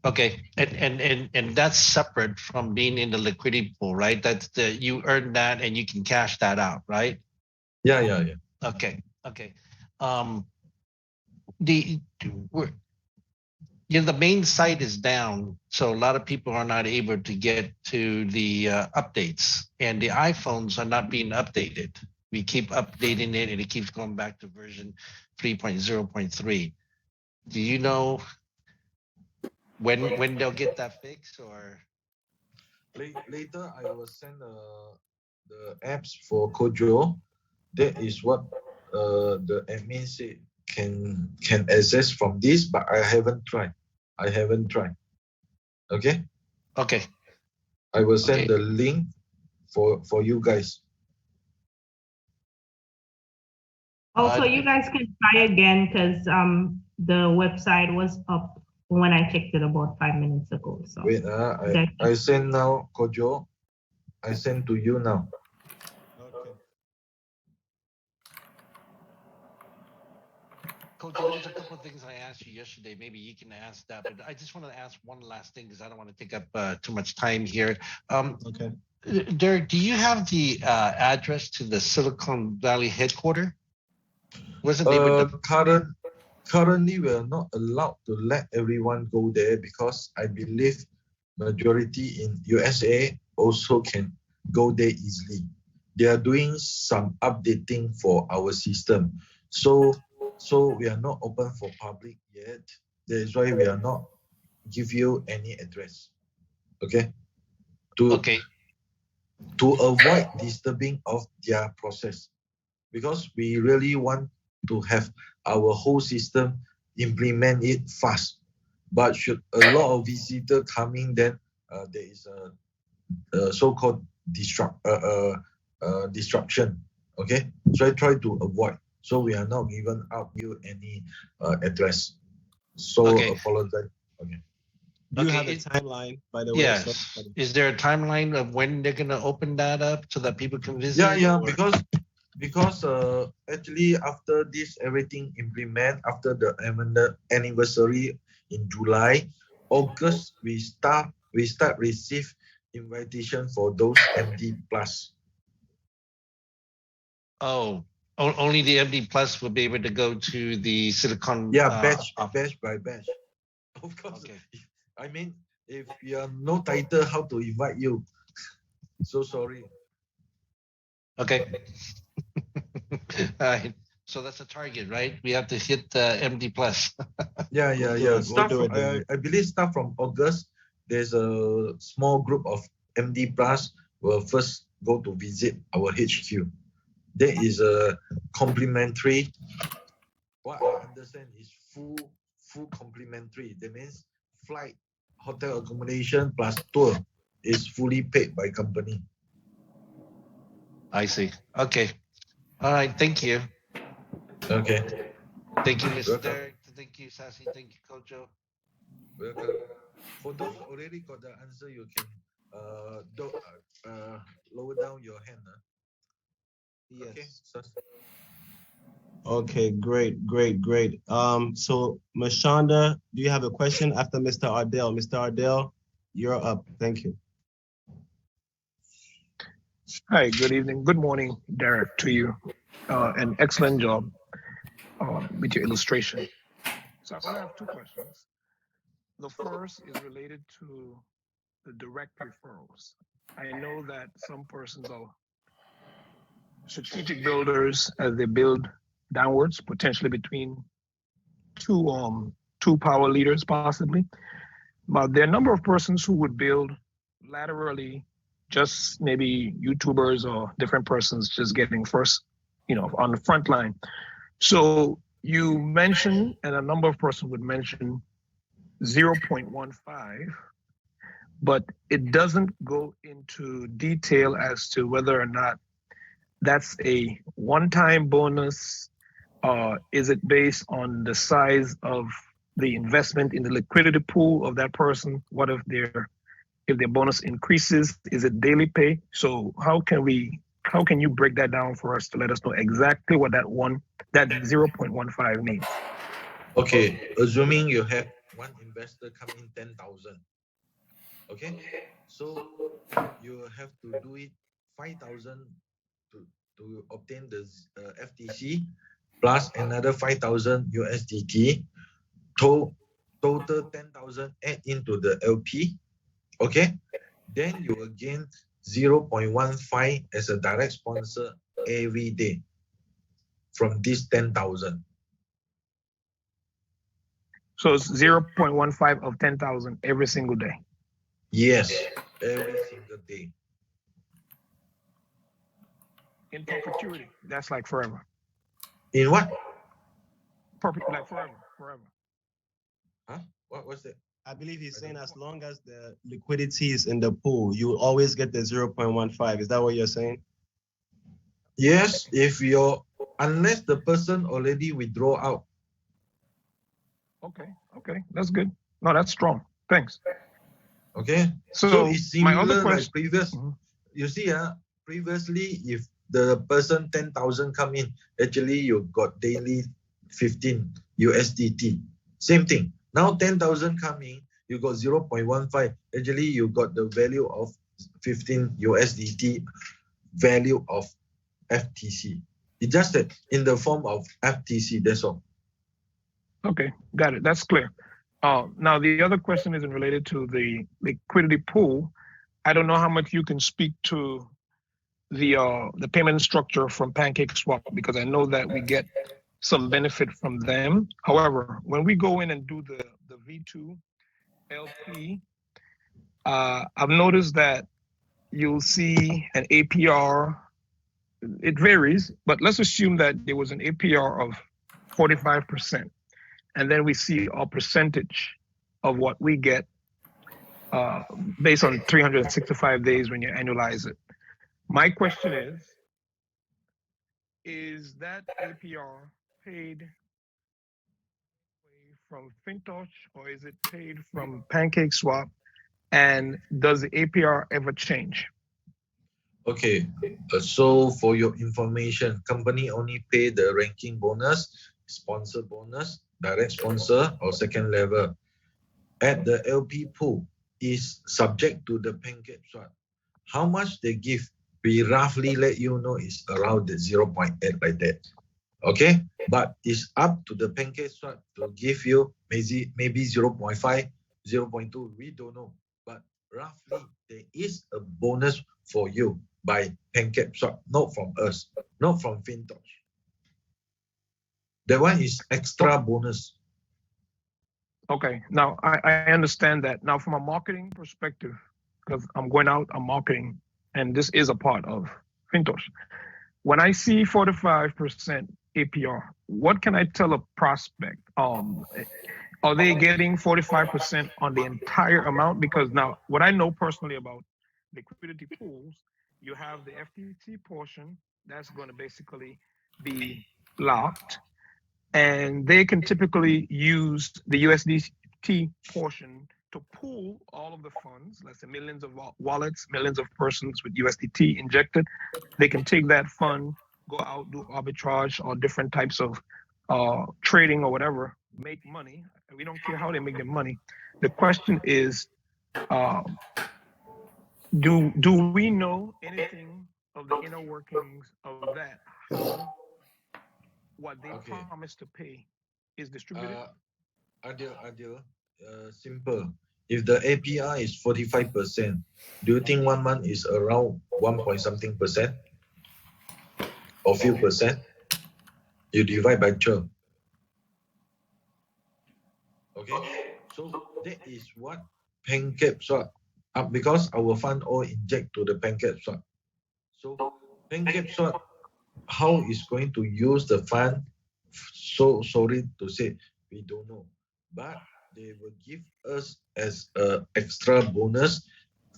Okay, and that's separate from being in the liquidity pool, right? That's you earn that and you can cash that out, right? Yeah. Okay. The the main site is down, so a lot of people are not able to get to the updates, and the iPhones are not being updated. We keep updating it, and it keeps going back to version 3.0.3. Do you know when they'll get that fixed, or? Later, I will send the apps for Kojo. That is what the admin said can access from this, but I haven't tried. Okay. Okay. I will send the link for you guys. Also, you guys can try again because the website was up when I checked it about 5 minutes ago. So wait, I send now, Kojo. I send to you now. Okay. Coach, there was a couple of things I asked you yesterday. Maybe you can ask that, but I just want to ask one last thing because I don't want to take up too much time here. Okay. Darick, do you have the address to the Silicon Valley headquarters? Wasn't currently we are not allowed to let everyone go there because I believe majority in USA also can go there easily. They are doing some updating for our system. So we are not open for public yet. That is why we are not give you any address. Okay? To avoid disturbing of their process. Because we really want to have our whole system implement it fast. But should a lot of visitor coming, then there is a so-called disruption. Okay, so I try to avoid. So we are not giving out you any address. So apologize. Okay. Do you have a timeline, by the way? Yes. Is there a timeline of when they're going to open that up so that people can visit? Yeah. Because actually after this everything implement after the anniversary in July, August we start receive invitation for those MD plus. Oh, only the MD plus will be able to go to the Silicon. Batch by batch. Of course. Okay. I mean, if you are no title, how to invite you? So sorry. Okay. All right. So that's a target, right? We have to hit MD plus. Yeah. I believe start from August. There's a small group of MD plus will first go to visit our HQ. That is a complimentary. What I understand is full complimentary. That means flight, hotel accommodation plus tour is fully paid by company. I see. Okay. All right. Thank you. Okay. Thank you, Mr. Darick. Thank you, Sassy. Thank you, Kojo. Welcome. For those already got the answer, you can lower down your hand. Yes. Okay, great. So Mashonda, do you have a question after Mr. Ardell? Mr. Ardell, you're up. Thank you. Hi, good evening. Good morning, Darick, to you. An excellent job with your illustration. So I have two questions. The first is related to the direct referrals. I know that some persons are strategic builders as they build downwards, potentially between two power leaders, possibly. But there are a number of persons who would build laterally just maybe YouTubers or different persons just getting first, on the front line. So you mentioned, and a number of persons would mention 0.15, but it doesn't go into detail as to whether or not that's a one-time bonus. Is it based on the size of the investment in the liquidity pool of that person? What if their bonus increases? Is it daily pay? So how can you break that down for us to let us know exactly what that 0.15 means? Okay, assuming you have one investor come in 10,000. Okay, so you have to do it 5,000 to obtain the FTC plus another 5,000 USDT. Total 10,000 add into the LP. Okay, then you will gain 0.15 as a direct sponsor every day from this 10,000. So it's 0.15 of 10,000 every single day. Yes, every single day. In perpetuity, that's like forever. In what? Like forever. Huh? What was that? I believe he's saying as long as the liquidity is in the pool, you will always get the 0.15. Is that what you're saying? Yes, unless the person already withdraw out. Okay, that's good. No, that's strong. Thanks. Okay, so it's similar like previous. You see, previously if the person 10,000 come in, actually you got daily 15 USDT. Same thing. Now 10,000 coming, you got 0.15. Actually, you got the value of 15 USDT value of FTC. It's just that in the form of FTC, that's all. Okay, got it. That's clear. Now, the other question isn't related to the liquidity pool. I don't know how much you can speak to the payment structure from PancakeSwap, because I know that we get some benefit from them. However, when we go in and do the V2 LP, I've noticed that you'll see an APR. It varies, but let's assume that there was an APR of 45%. And then we see a percentage of what we get based on 365 days when you annualize it. My question is that APR paid from Fintoch or is it paid from PancakeSwap? And does the APR ever change? Okay, so for your information, company only pay the ranking bonus, sponsor bonus, direct sponsor or second level. At the LP pool is subject to the PancakeSwap. How much they give, we roughly let you know is around the 0.8 like that. Okay, but it's up to the PancakeSwap to give you maybe 0.5, 0.2, we don't know. But roughly there is a bonus for you by PancakeSwap, not from us, not from Fintoch. That one is extra bonus. Okay, now I understand that. Now from a marketing perspective, because I'm going out, I'm marketing, and this is a part of Fintoch. When I see 45% APR, what can I tell a prospect? Are they getting 45% on the entire amount? Because now what I know personally about liquidity pools, you have the FTT portion that's going to basically be locked. And they can typically use the USDT portion to pool all of the funds, let's say millions of wallets, millions of persons with USDT injected. They can take that fund, go out, do arbitrage or different types of trading or whatever, make money. We don't care how they make their money. The question is, do we know anything of the inner workings of that? How what they promise to pay is distributed? Adil, simple. If the APR is 45%, do you think 1 month is around 1 point something percent? Or few percent? You divide by 12. Okay, so that is what PancakeSwap because our fund all inject to the pancake swap. So pancake swap, how is going to use the fund? So sorry to say, we don't know, but they will give us as a extra bonus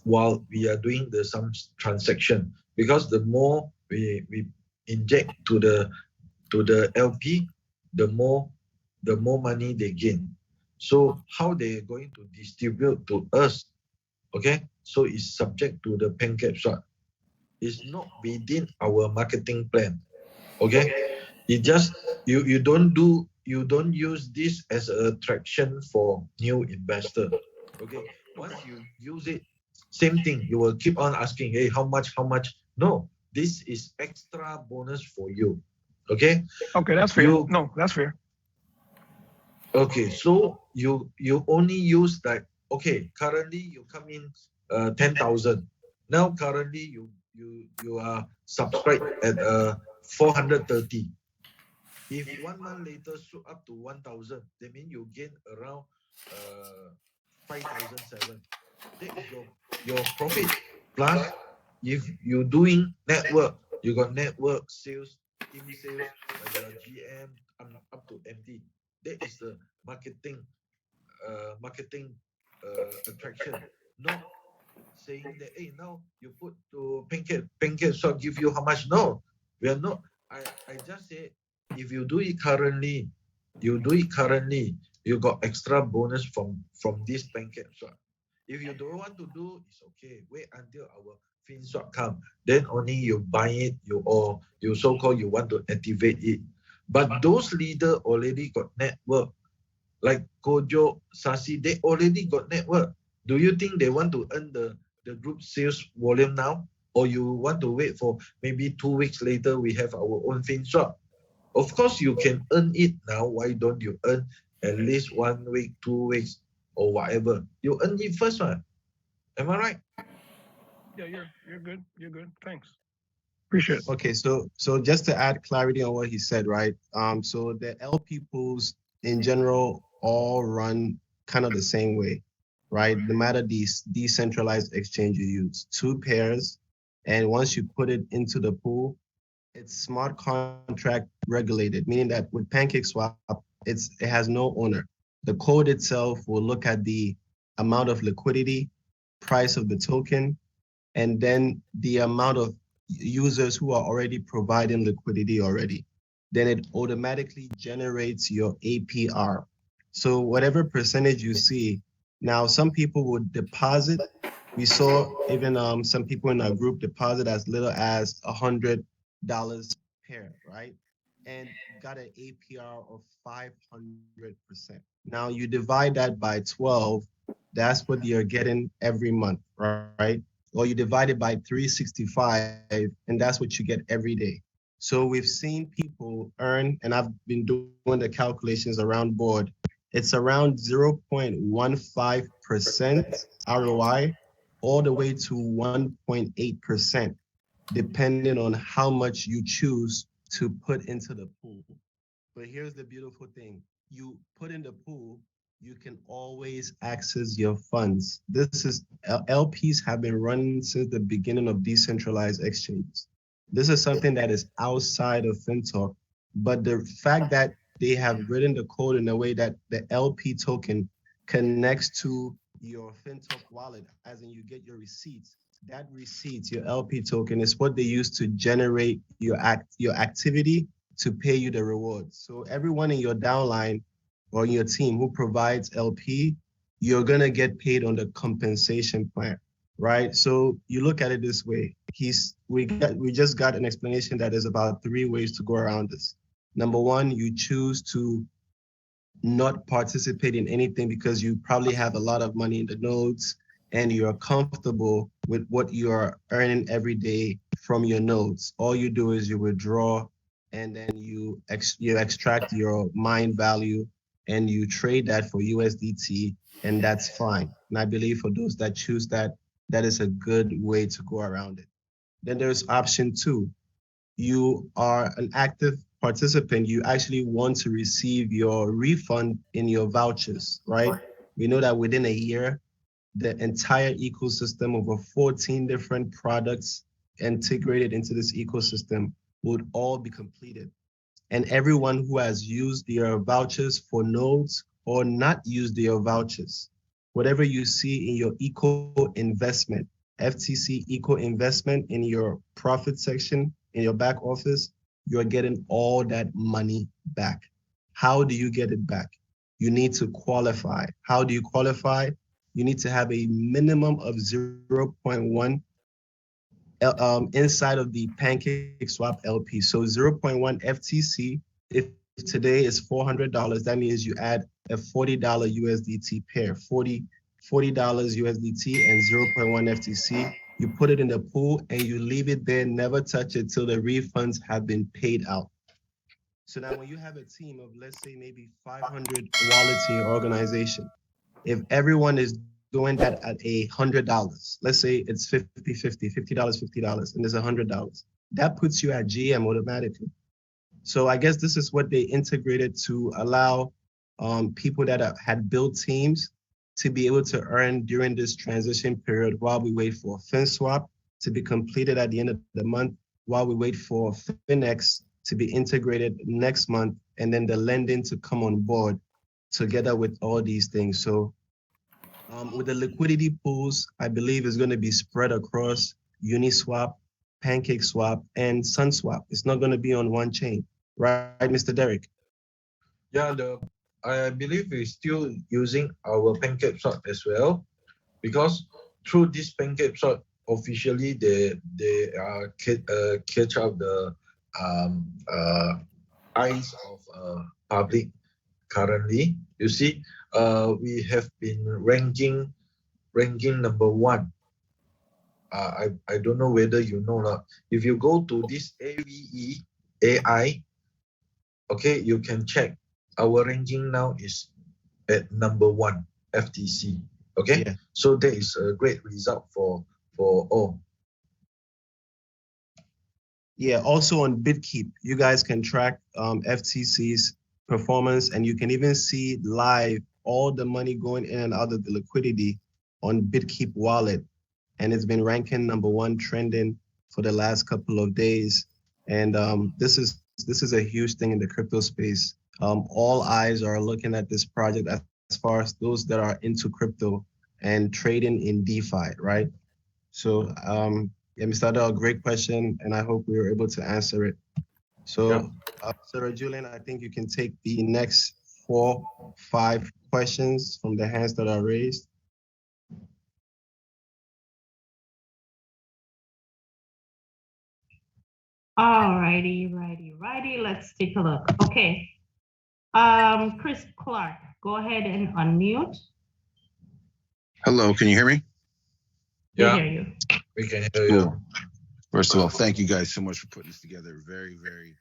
while we are doing some transaction, because the more we inject to the LP, the more money they gain. So how they are going to distribute to us? Okay, so it's subject to the pancake swap. It's not within our marketing plan. Okay, it just you don't use this as an attraction for new investor. Okay, once you use it, same thing, you will keep on asking, hey, how much? No, this is extra bonus for you. Okay, Okay, that's fair. you No, that's fair. okay, so you only use like, okay, currently you come in 10,000. Now currently you are subscribed at 430. If 1 month later shoot up to 1,000, that means you gain around 5,007. That is your profit. Plus, if you doing network, you got network sales, team sales, like your GM up to MD. That is the marketing attraction. Not saying that, hey, now you put to pancake shop give you how much? No, we are not. I just say, if you do it currently, you got extra bonus from this pancake shop. If you don't want to do, it's okay. Wait until our Fintoch come, then only you buy it. You so-called you want to activate it. But those leader already got network, like Kojo, Sassy, they already got network. Do you think they want to earn the group sales volume now? Or you want to wait for maybe 2 weeks later we have our own Fintoch? Of course you can earn it now. Why don't you earn at least 1 week, 2 weeks, or whatever? You earn it first one. Am I right? Yeah, you're good. You're good. Thanks. Appreciate it. Okay, so just to add clarity on what he said, right? So the LP pools in general all run kind of the same way, right? No matter the decentralized exchange you use, two pairs, and once you put it into the pool, it's smart contract regulated, meaning that with PancakeSwap, it has no owner. The code itself will look at the amount of liquidity, price of the token, and then the amount of users who are already providing liquidity already. Then it automatically generates your APR. So whatever percentage you see, now some people would deposit. We saw even some people in our group deposit as little as $100 pair, right? And got an APR of 500%. Now you divide that by 12, that's what you're getting every month, right? Or you divide it by 365, and that's what you get every day. So we've seen people earn, and I've been doing the calculations around board. It's around 0.15% ROI all the way to 1.8%, depending on how much you choose to put into the pool. But here's the beautiful thing. You put in the pool, you can always access your funds. This is LPs have been running since the beginning of decentralized exchanges. This is something that is outside of Fintoch, but the fact that they have written the code in a way that the LP token connects to your Fintoch wallet, as in you get your receipts. That receipt, your LP token, is what they use to generate your activity to pay you the rewards. So everyone in your downline or your team who provides LP, you're gonna get paid on the compensation plan, right? So you look at it this way. We just got an explanation that there's about 3 ways to go around this. Number one, you choose to not participate in anything because you probably have a lot of money in the nodes and you're comfortable with what you are earning every day from your nodes. All you do is you withdraw and then you extract your mine value and you trade that for USDT, and that's fine. And I believe for those that choose that, that is a good way to go around it. Then there's option two. You are an active participant. You actually want to receive your refund in your vouchers, right? We know that within a year, the entire ecosystem, over 14 different products integrated into this ecosystem, would all be completed. And everyone who has used their vouchers for nodes or not used their vouchers, whatever you see in your eco investment, FTC eco investment in your profit section, in your back office, you're getting all that money back. How do you get it back? You need to qualify. How do you qualify? You need to have a minimum of 0.1 inside of the Pancake Swap LP. So 0.1 FTC, if today is $400, that means you add a $40 USDT pair, $40 USDT and 0.1 FTC. You put it in the pool and you leave it there, never touch it till the refunds have been paid out. So now when you have a team of, let's say, maybe 500 wallets in your organization, if everyone is doing that at $100, let's say it's 50-50, $50, and there's $100, that puts you at GM automatically. So I guess this is what they integrated to allow people that had built teams to be able to earn during this transition period while we wait for FinSwap to be completed at the end of the month, while we wait for FinX to be integrated next month, and then the lending to come on board together with all these things. So with the liquidity pools, I believe is going to be spread across Uniswap, PancakeSwap, and SunSwap. It's not going to be on one chain, right, Mr. Darick? Yeah, I believe we're still using our PancakeSwap as well, because through this PancakeSwap, officially they catch up the eyes of public currently. You see, we have been ranking number one. I don't know whether you know that. If you go to this AVE AI, okay, you can check. Our ranking now is at number one, FTC. Okay, Yeah. so that is a great result for all. Yeah, also on BitKeep, you guys can track FTC's performance, and you can even see live all the money going in and out of the liquidity on BitKeep wallet. And it's been ranking number one, trending for the last couple of days. And this is a huge thing in the crypto space. All eyes are looking at this project as far as those that are into crypto and trading in DeFi, right? So yeah, Mr. Adele, great question, and I hope we were able to answer it. So, Sarah Julian, I think you can take the next 4-5 questions from the hands that are raised. All righty. Let's take a look. Okay. Chris Clark, go ahead and unmute. Hello, can you hear me? We hear you. We can hear you. Cool. First of all, thank you guys so much for putting this together. Very, very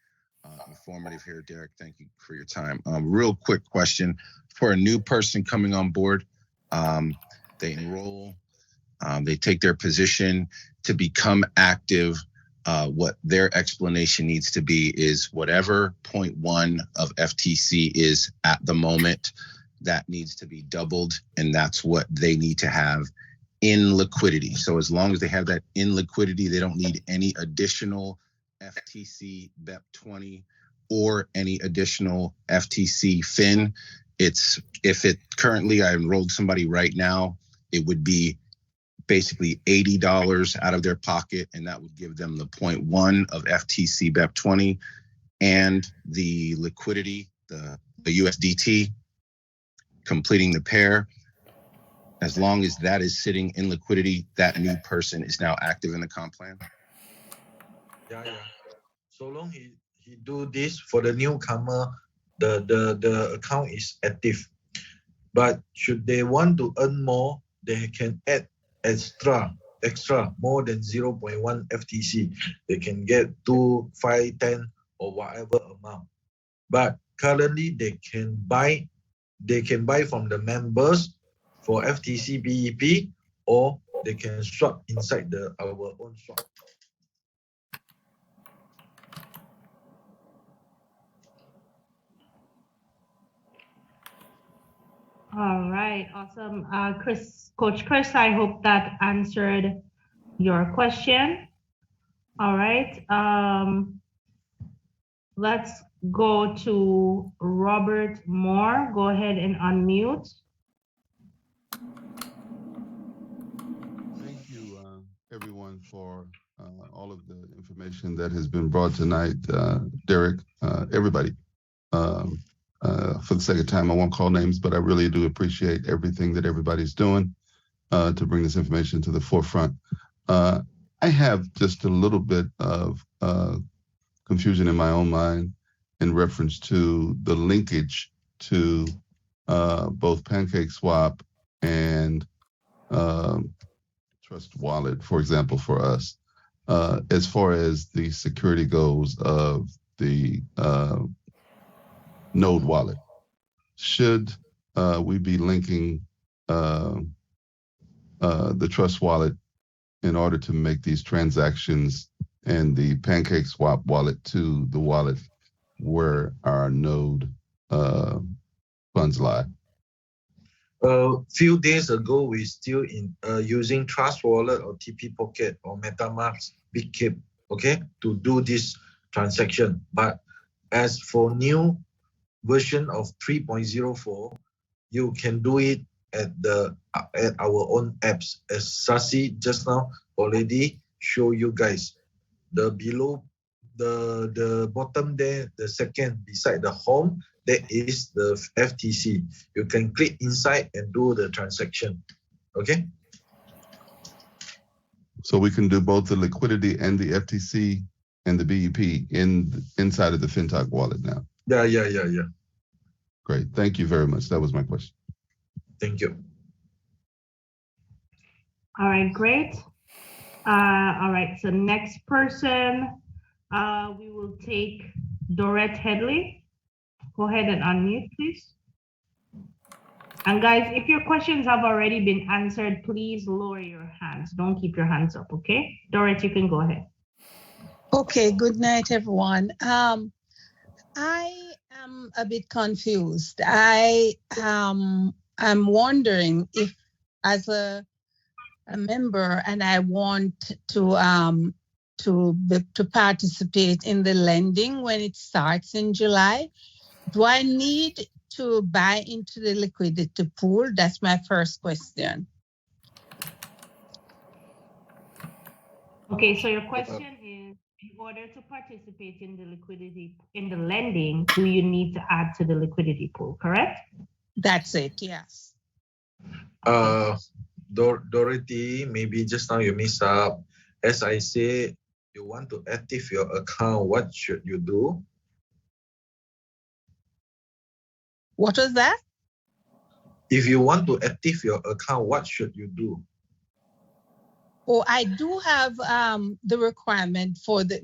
informative here, Darick. Thank you for your time. Real quick question for a new person coming on board. They enroll, they take their position to become active. What their explanation needs to be is whatever 0.1 of FTC is at the moment, that needs to be doubled, and that's what they need to have in liquidity. So as long as they have that in liquidity, they don't need any additional FTC BEP20 or any additional FTC FIN. If it currently, I enrolled somebody right now, it would be basically $80 out of their pocket, and that would give them the 0.1 of FTC BEP20 and the liquidity, the USDT, completing the pair. As long as that is sitting in liquidity, that new person is now active in the comp plan. Yeah. So long he do this for the newcomer, the account is active. But should they want to earn more, they can add extra more than 0.1 FTC. They can get 2, 5, 10 or whatever amount. But currently they can buy from the members for FTC BEP, or they can swap inside our own swap. All right, awesome. Coach Chris, I hope that answered your question. All right. Let's go to Robert Moore. Go ahead and unmute. Thank you, everyone, for all of the information that has been brought tonight. Darick, everybody. For the sake of time, I won't call names, but I really do appreciate everything that everybody's doing to bring this information to the forefront. I have just a little bit of confusion in my own mind in reference to the linkage to both PancakeSwap and Trust Wallet, for example, for us, as far as the security goes of the Node wallet. Should we be linking the Trust Wallet in order to make these transactions and the PancakeSwap wallet to the wallet where our Node funds lie? Few days ago, we still in using Trust Wallet or TP Pocket or MetaMask Bigcape, okay, to do this transaction. But as for new version of 3.04, you can do it at our own apps. As Sassy just now already show you guys, the below the bottom there, the second beside the home, that is the FTC. You can click inside and do the transaction. Okay. So we can do both the liquidity and the FTC and the BEP inside of the Fintoch wallet now. Yeah. Great. Thank you very much. That was my question. Thank you. All right, great. All right, so next person, we will take Dorette Headley. Go ahead and unmute, please. And guys, if your questions have already been answered, please lower your hands. Don't keep your hands up, okay? Dorette, you can go ahead. Okay, good night, everyone. I am a bit confused. I'm wondering if, as a member, and I want to participate in the lending when it starts in July, do I need to buy into the liquidity pool? That's my first question. Okay, so your question is, in order to participate in the lending, do you need to add to the liquidity pool, correct? That's it, yes. Dorothy, maybe just now you missed up. As I say, you want to active your account, what should you do? What was that? If you want to active your account, what should you do? Oh, I do have the requirement for the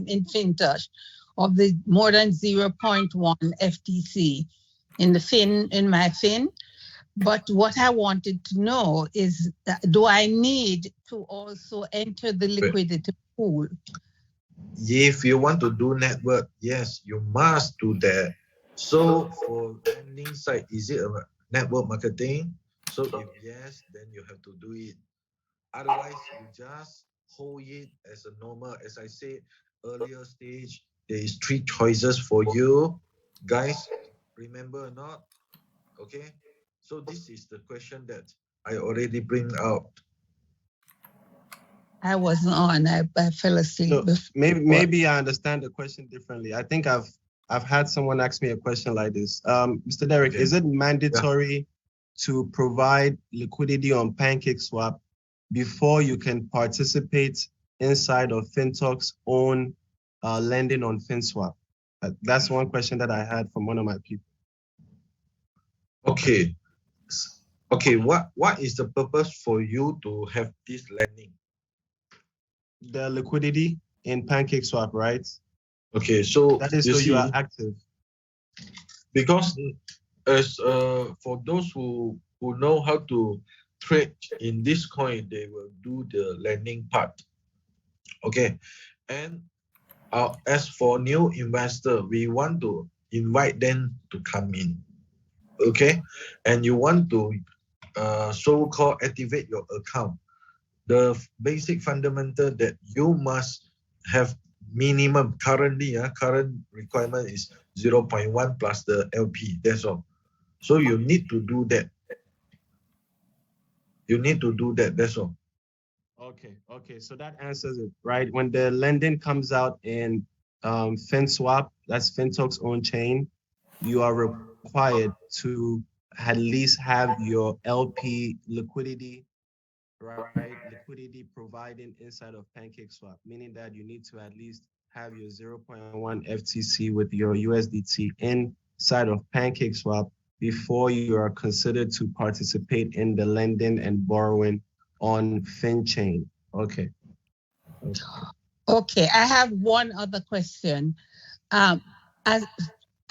in Fintoch of the more than 0.1 FTC in my fin. But what I wanted to know is, do I need to also enter the liquidity pool? If you want to do network, yes, you must do that. So for lending side, is it a network marketing? So if yes, then you have to do it. Otherwise, you just hold it as a normal. As I said earlier stage, there is 3 choices for you. Guys, remember or not? Okay. So this is the question that I already bring out. I wasn't on. I fell asleep. So maybe I understand the question differently. I think I've had someone ask me a question like this. Mr. Darick, is it mandatory to provide liquidity on PancakeSwap before you can participate inside of Fintoch's own lending on FinSwap? That's one question that I had from one of my people. Okay. What is the purpose for you to have this lending? The liquidity in PancakeSwap, right? Okay, so that is so you are active. Because as for those who know how to trade in this coin, they will do the lending part. Okay, and as for new investor, we want to invite them to come in. okay, and you want to so-called activate your account, the basic fundamental that you must have minimum currently, current requirement is 0.1 plus the LP. That's all. So you need to do that. You need to do that. That's all. Okay. So that answers it, right? When the lending comes out in FinSwap, that's Fintoch's own chain, you are required to at least have your LP liquidity, right? Liquidity providing inside of PancakeSwap, meaning that you need to at least have your zero point 0.1 FTC with your USDT inside of PancakeSwap before you are considered to participate in the lending and borrowing on FinChain. Okay. Okay, I have one other question. As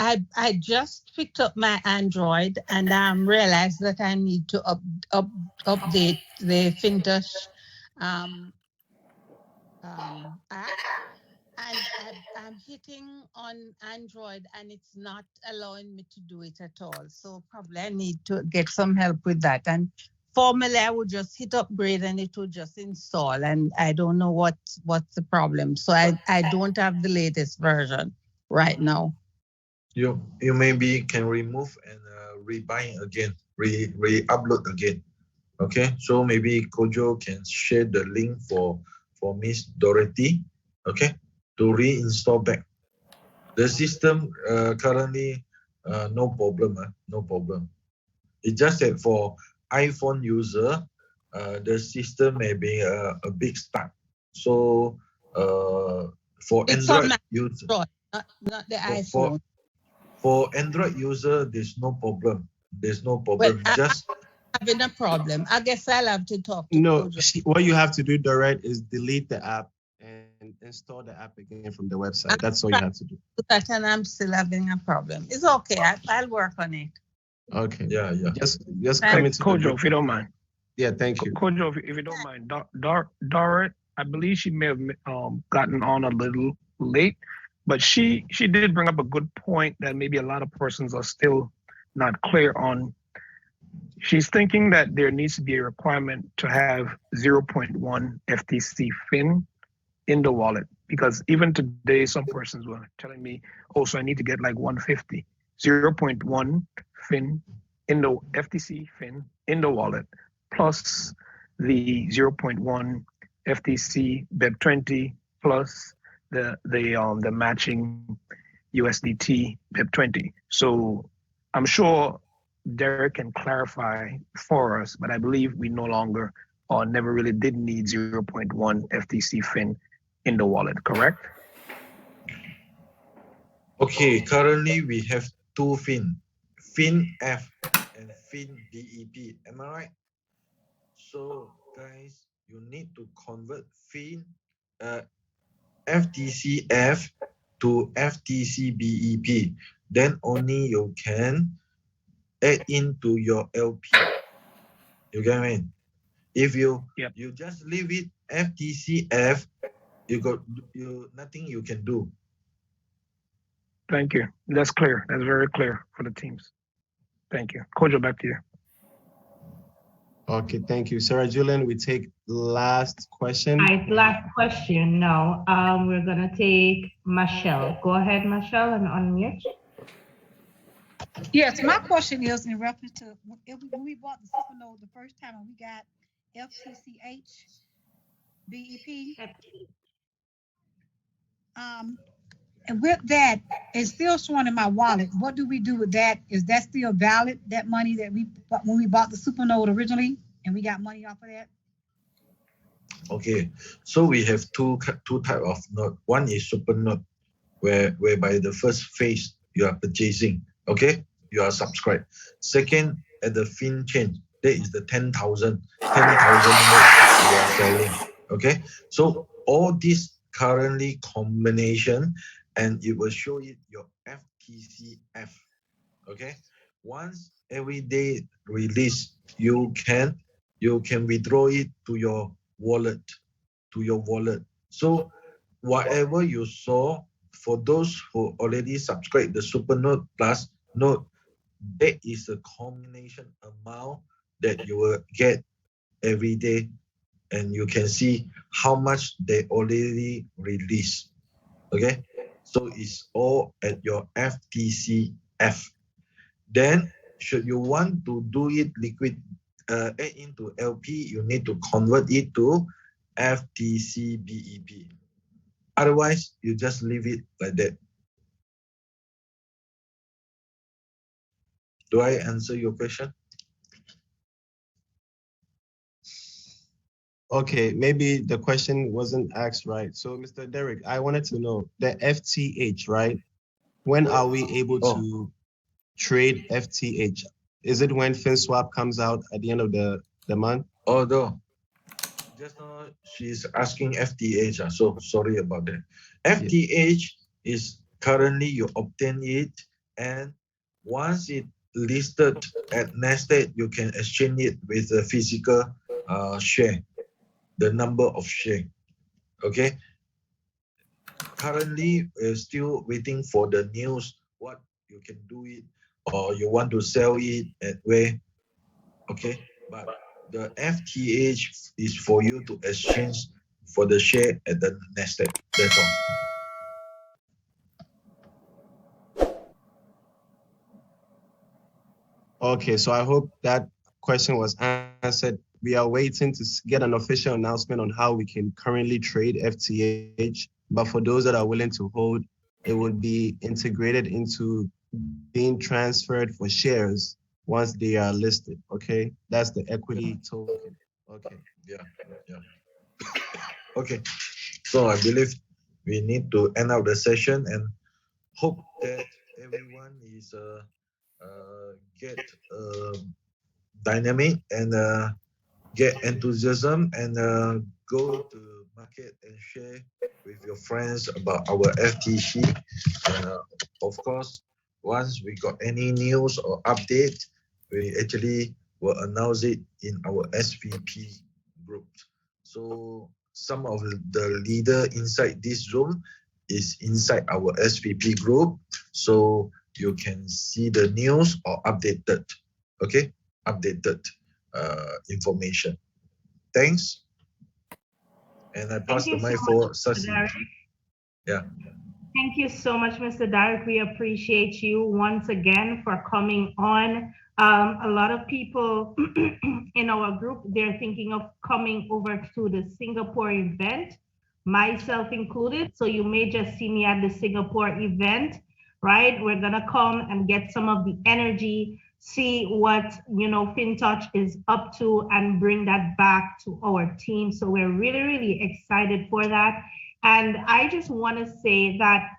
I just picked up my Android and realized that I need to update the Fintoch app, and I'm hitting on Android and it's not allowing me to do it at all. So probably I need to get some help with that. And formerly I would just hit upgrade and it would just install, and I don't know what's the problem. So I don't have the latest version right now. You maybe can remove and rebind again, re-upload again. Okay, so maybe Kojo can share the link for Miss Dorothy, okay, to reinstall back. The system currently no problem, no problem. It's just that for iPhone user, the system may be a bit stuck. So for It's Android on user, not the iPhone. For Android user, there's no problem. There's no Well, problem. I'm Just having a problem. I guess I'll have to talk to No, Kojo. what you have to do, Darick, is delete the app and install the app again from the website. That's all you have to do. That, and I'm still having a problem. It's okay. I'll work on it. Okay. yeah. Just Thank come into the Kojo, group. if you don't mind. Yeah, thank you. Kojo, if you don't mind, Darick, I believe she may have gotten on a little late, but she did bring up a good point that maybe a lot of persons are still not clear on. She's thinking that there needs to be a requirement to have 0.1 FTC fin in the wallet, because even today some persons were telling me, oh, so I need to get like 150, 0.1 fin in the FTC fin in the wallet, plus the 0.1 FTC BEP20 plus the matching USDT BEP20. So I'm sure Darick can clarify for us, but I believe we no longer or never really did need 0.1 FTC fin in the wallet, correct? okay. Currently, we have two fin F and fin BEP. Am I right? So, guys, you need to convert fin FTCF to FTC BEP. Then only you can add into your LP. You get what I mean? If you just leave it FTCF, you nothing you can do. Thank you. That's clear. That's very clear for the teams. Thank you. Kojo, back to you. Okay, thank you. Sarah Julian, we take last question. Last question. No, we're gonna take Michelle. Go ahead, Michelle, and unmute. Yes, my question is in reference to when we bought the Supernode the first time and we got FTCH BEP. And with that, it's still showing in my wallet. What do we do with that? Is that still valid? That money that we when we bought the Supernode originally, and we got money off of that? Okay, so we have two type of note. One is super note, whereby the first phase you are purchasing. Okay, you are subscribed. Second, at the fin chain, that is the 10,000 notes you are selling. Okay, so all this currently combination, and it will show you your FTCF. Okay, once every day release, you can withdraw it to your wallet. So whatever you saw, for those who already subscribed the Super Note Plus Note, that is a combination amount that you will get every day, and you can see how much they already released. Okay, so it's all at your FTCF. Then, should you want to do it liquid, add into LP, you need to convert it to FTCBEP. Otherwise, you just leave it like that. Do I answer your question? Okay, maybe the question wasn't asked right. So, Mr. Darick, I wanted to know the FTH, right? When are we able to trade FTH? Is it when FinSwap comes out at the end of the month? Although, just now she's asking FTH, so sorry about that. FTH is currently you obtain it, and once it listed at Nasdaq, you can exchange it with a physical share, the number of share. Okay. Currently, we're still waiting for the news. What you can do it, or you want to sell it at where? Okay, but the FTH is for you to exchange for the share at the Nasdaq. That's all. Okay, so I hope that question was answered. We are waiting to get an official announcement on how we can currently trade FTH. But for those that are willing to hold, it would be integrated into being transferred for shares once they are listed. Okay, that's the equity token. Okay. Yeah. Okay. So I believe we need to end out the session and hope that everyone is get dynamic and get enthusiasm and go to market and share with your friends about our FTC. And of course, once we got any news or update, we actually will announce it in our SVP group. So some of the leader inside this room is inside our SVP group. So you can see the news or updated, okay? Updated information. Thanks. And I pass the mic for Sassy. Yeah. Thank you so much, Mr. Darick. We appreciate you once again for coming on. A lot of people in our group, they're thinking of coming over to the Singapore event, myself included. So you may just see me at the Singapore event, right? We're gonna come and get some of the energy, see what Fintoch is up to, and bring that back to our team. So we're really, really excited for that. And I just want to say that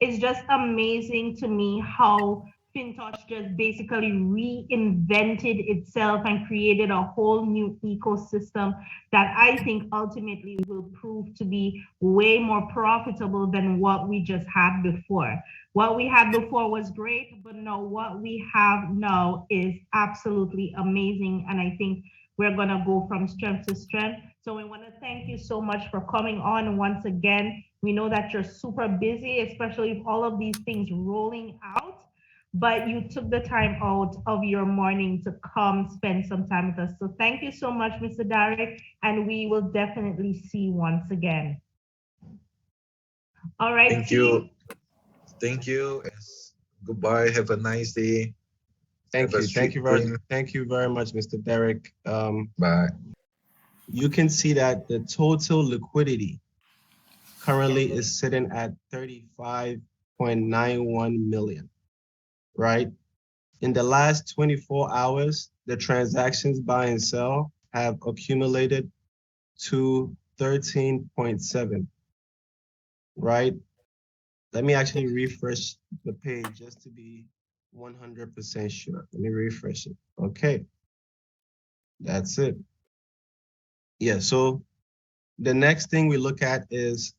it's just amazing to me how Fintoch just basically reinvented itself and created a whole new ecosystem that I think ultimately will prove to be way more profitable than what we just had before. What we had before was great, but no, what we have now is absolutely amazing. And I think we're going to go from strength to strength. So we want to thank you so much for coming on once again. We know that you're super busy, especially with all of these things rolling out, but you took the time out of your morning to come spend some time with us. So thank you so much, Mr. Darick, and we will definitely see you once again. All right. Thank you. Thank you. Goodbye. Have a nice day. Thank you. Thank you very much, Mr. Darick. Bye. You can see that the total liquidity currently is sitting at 35.91 million, right? In the last 24 hours, the transactions buy and sell have accumulated to 13.7, right? Let me actually refresh the page just to be 100% sure. Let me refresh it. Okay. That's it. Yeah, so the next thing we look at is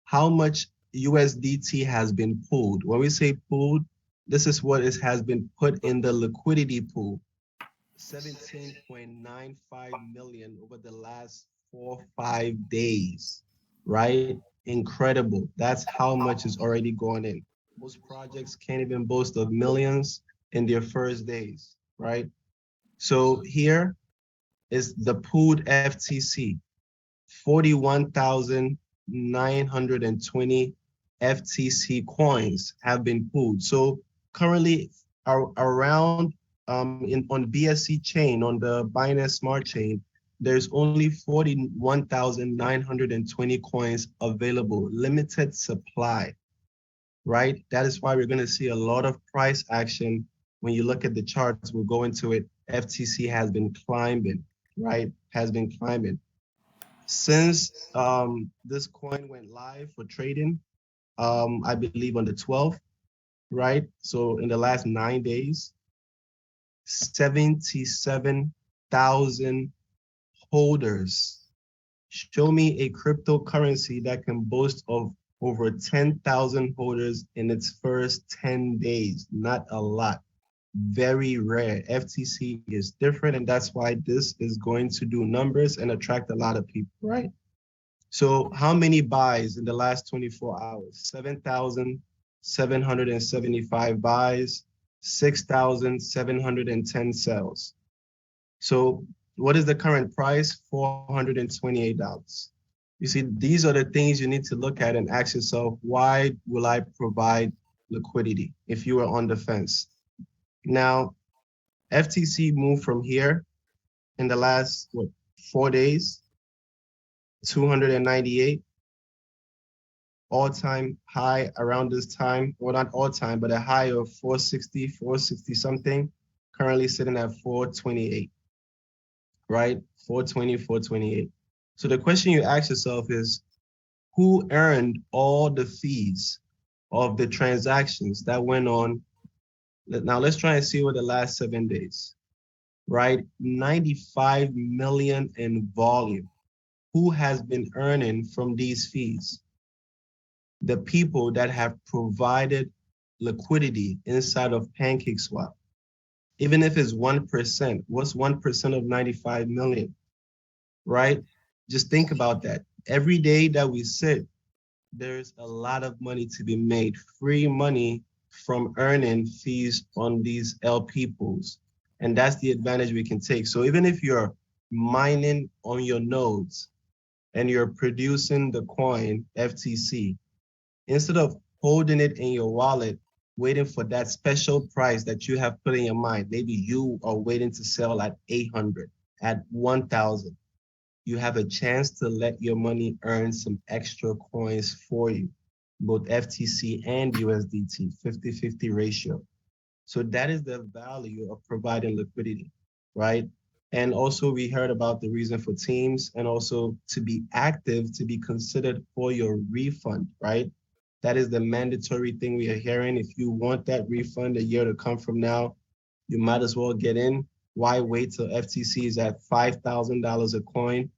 how much USDT has been pulled. When we say pulled, this is what has been put in the liquidity pool. 17.95 million over the last 4-5 days, right? Incredible. That's how much is already going in. Most projects can't even boast of millions. in their first days, right? So here is the pooled FTC, 41,920 FTC coins have been pooled. So currently around on BSC chain, on the Binance Smart Chain, there's only 41,920 coins available, limited supply, right? That is why we're going to see a lot of price action. When you look at the charts, we'll go into it. FTC has been climbing, right? Has been climbing. Since this coin went live for trading, I believe on the 12th, right? So in the last 9 days, 77,000 holders. Show me a cryptocurrency that can boast of over 10,000 holders in its first 10 days. Not a lot. Very rare. FTC is different, and that's why this is going to do numbers and attract a lot of people, right? So how many buys in the last 24 hours? 7,775 buys, 6,710 sells. So what is the current price? $428. You see, these are the things you need to look at and ask yourself, why will I provide liquidity if you are on the fence? Now, FTC moved from here in the last, 4 days, 298, all-time high around this time, well, not all-time, but a high of 460 something, currently sitting at 428, right? 420, 428. So the question you ask yourself is, who earned all the fees of the transactions that went on? Now let's try and see what the last 7 days, right? 95 million in volume. Who has been earning from these fees? The people that have provided liquidity inside of PancakeSwap. Even if it's 1%, what's 1% of 95 million, right? Just think about that. Every day that we sit, there's a lot of money to be made, free money from earning fees on these LP pools. And that's the advantage we can take. So even if you're mining on your nodes and you're producing the coin FTC, instead of holding it in your wallet, waiting for that special price that you have put in your mind, maybe you are waiting to sell at 800, at 1,000. You have a chance to let your money earn some extra coins for you, both FTC and USDT, 50-50 ratio. So that is the value of providing liquidity, right? And also we heard about the reason for teams, and also to be active, to be considered for your refund, right? That is the mandatory thing we are hearing. If you want that refund a year to come from now, you might as well get in. Why wait till FTC is at $5,000 a coin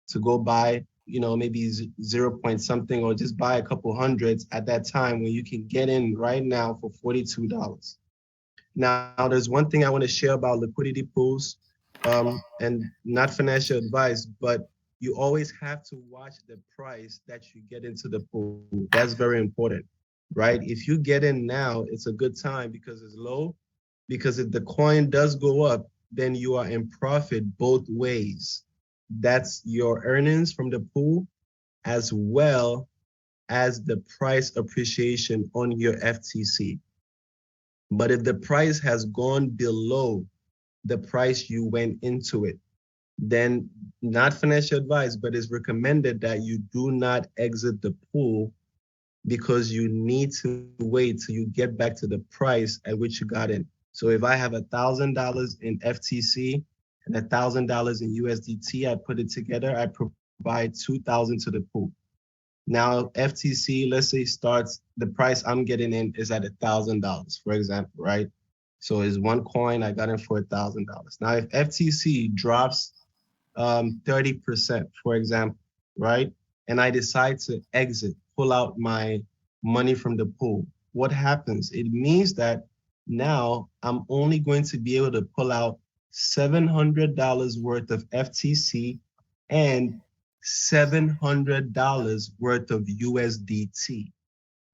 to go buy, maybe 0 point something, or just buy a couple hundreds at that time when you can get in right now for $42. Now, there's one thing I want to share about liquidity pools, and not financial advice, but you always have to watch the price that you get into the pool. That's very important, right? If you get in now, it's a good time because it's low, because if the coin does go up, then you are in profit both ways. That's your earnings from the pool, as well as the price appreciation on your FTC. But if the price has gone below the price you went into it, then not financial advice, but it's recommended that you do not exit the pool, because you need to wait till you get back to the price at which you got in. So if I have $1,000 in FTC and $1,000 in USDT, I put it together, I provide 2,000 to the pool. Now FTC, let's say, starts, the price I'm getting in is at $1,000, for example, right? So it's one coin, I got in for $1,000. Now if FTC drops 30%, for example, right? And I decide to exit, pull out my money from the pool, what happens? It means that now I'm only going to be able to pull out $700 worth of FTC and $700 worth of USDT.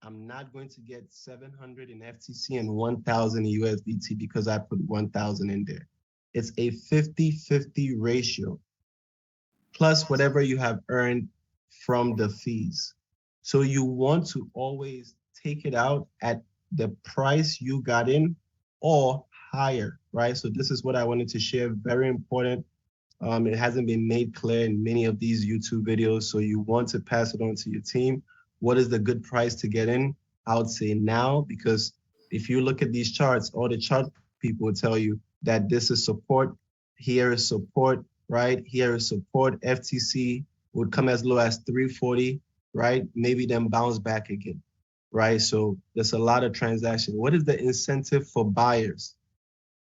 I'm not going to get 700 in FTC and 1,000 in USDT because I put 1,000 in there. It's a 50-50 ratio plus whatever you have earned from the fees. So you want to always take it out at the price you got in or higher, right? So this is what I wanted to share. Very important. It hasn't been made clear in many of these YouTube videos. So you want to pass it on to your team. What is the good price to get in? I would say now, because if you look at these charts, all the chart people will tell you that this is support, here is support, right? Here is support. FTC would come as low as 340, right? Maybe then bounce back again, right? So there's a lot of transaction. What is the incentive for buyers?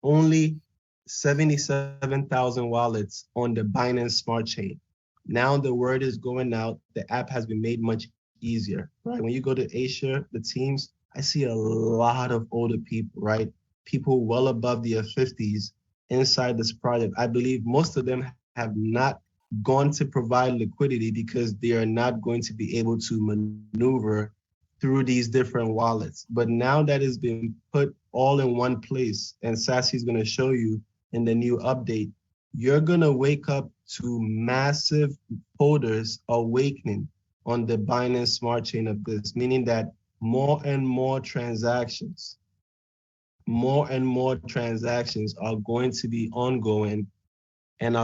Only 77,000 wallets on the Binance Smart Chain. Now the word is going out. The app has been made much easier, right? When you go to Asia, the teams, I see a lot of older people, right? People well above their 50s inside this project. I believe most of them have not gone to provide liquidity because they are not going to be able to maneuver through these different wallets. But now that it's been put all in one place, and Sassy's going to show you in the new update, you're going to wake up to massive holders awakening on the Binance Smart Chain of this, meaning that more and more transactions are going to be ongoing and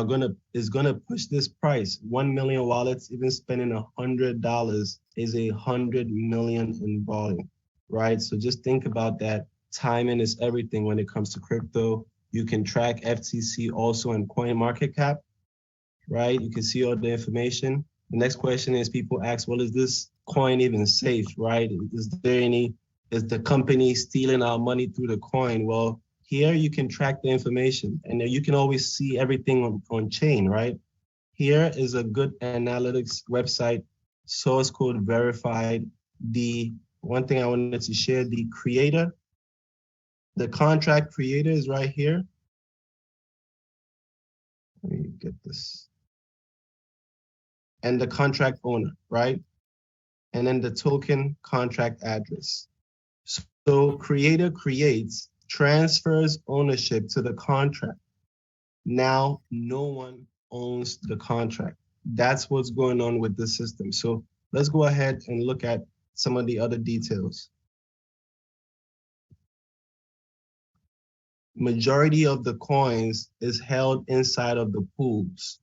is gonna push this price. 1 million wallets, even spending $100 is 100 million in volume, right? So just think about that. Timing is everything when it comes to crypto. You can track FTC also in CoinMarketCap, right? You can see all the information. The next question is people ask, well, is this coin even safe, right? Is the company stealing our money through the coin? Well, here you can track the information and you can always see everything on chain, right? Here is a good analytics website, source code verified. The one thing I wanted to share, the contract creator is right here. Let me get this. And the contract owner, right? And then the token contract address. So creator creates, transfers ownership to the contract. Now no one owns the contract. That's what's going on with the system. So let's go ahead and look at some of the other details. Majority of the coins is held inside of the pools,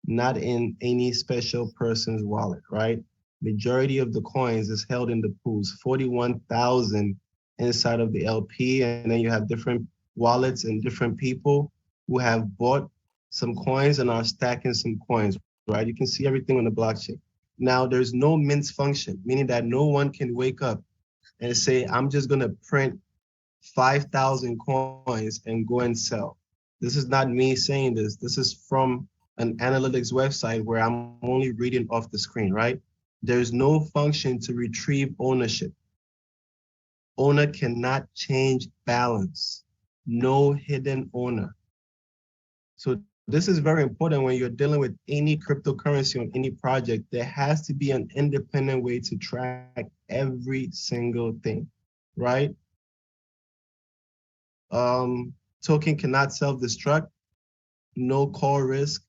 not in any special person's wallet, right? Majority of the coins is held in the pools, 41,000 inside of the LP, and then you have different wallets and different people who have bought some coins and are stacking some coins, right? You can see everything on the blockchain. Now, there's no mint function, meaning that no one can wake up and say, I'm just gonna print 5,000 coins and go and sell. This is not me saying this. This is from an analytics website where I'm only reading off the screen, right? There's no function to retrieve ownership. Owner cannot change balance. No hidden owner. So this is very important when you're dealing with any cryptocurrency on any project. There has to be an independent way to track every single thing, right? Token cannot self-destruct. No call risk.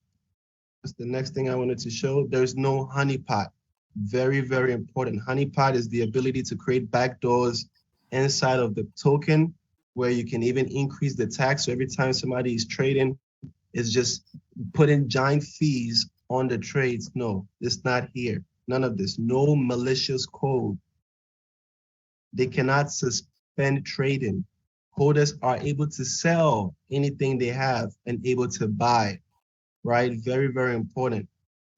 That's the next thing I wanted to show. There's no honeypot. Very, very important. Honeypot is the ability to create backdoors inside of the token where you can even increase the tax. So every time somebody is trading, it's just putting giant fees on the trades. No, it's not here. None of this. No malicious code. They cannot suspend trading. Holders are able to sell anything they have and able to buy, right? Very, very important.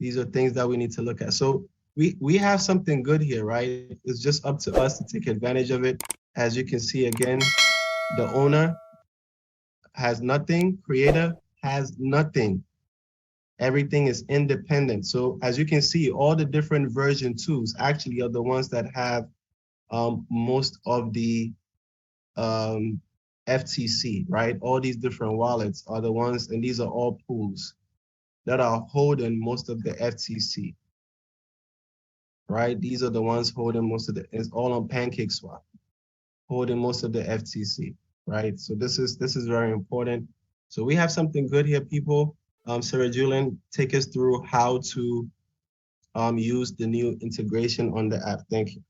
These are things that we need to look at. So we have something good here, right? It's just up to us to take advantage of it. As you can see again, the owner has nothing, creator has nothing. Everything is independent. So as you can see, all the different version 2s actually are the ones that have most of the FTC, right? All these different wallets are the ones, and these are all pools that are holding most of the FTC. right? These are the ones holding most of it's all on Pancake Swap, holding most of the FTC, right? So this is very important. So we have something good here, people. Sarah Julian, take us through how to use the new integration on the app. Thank you.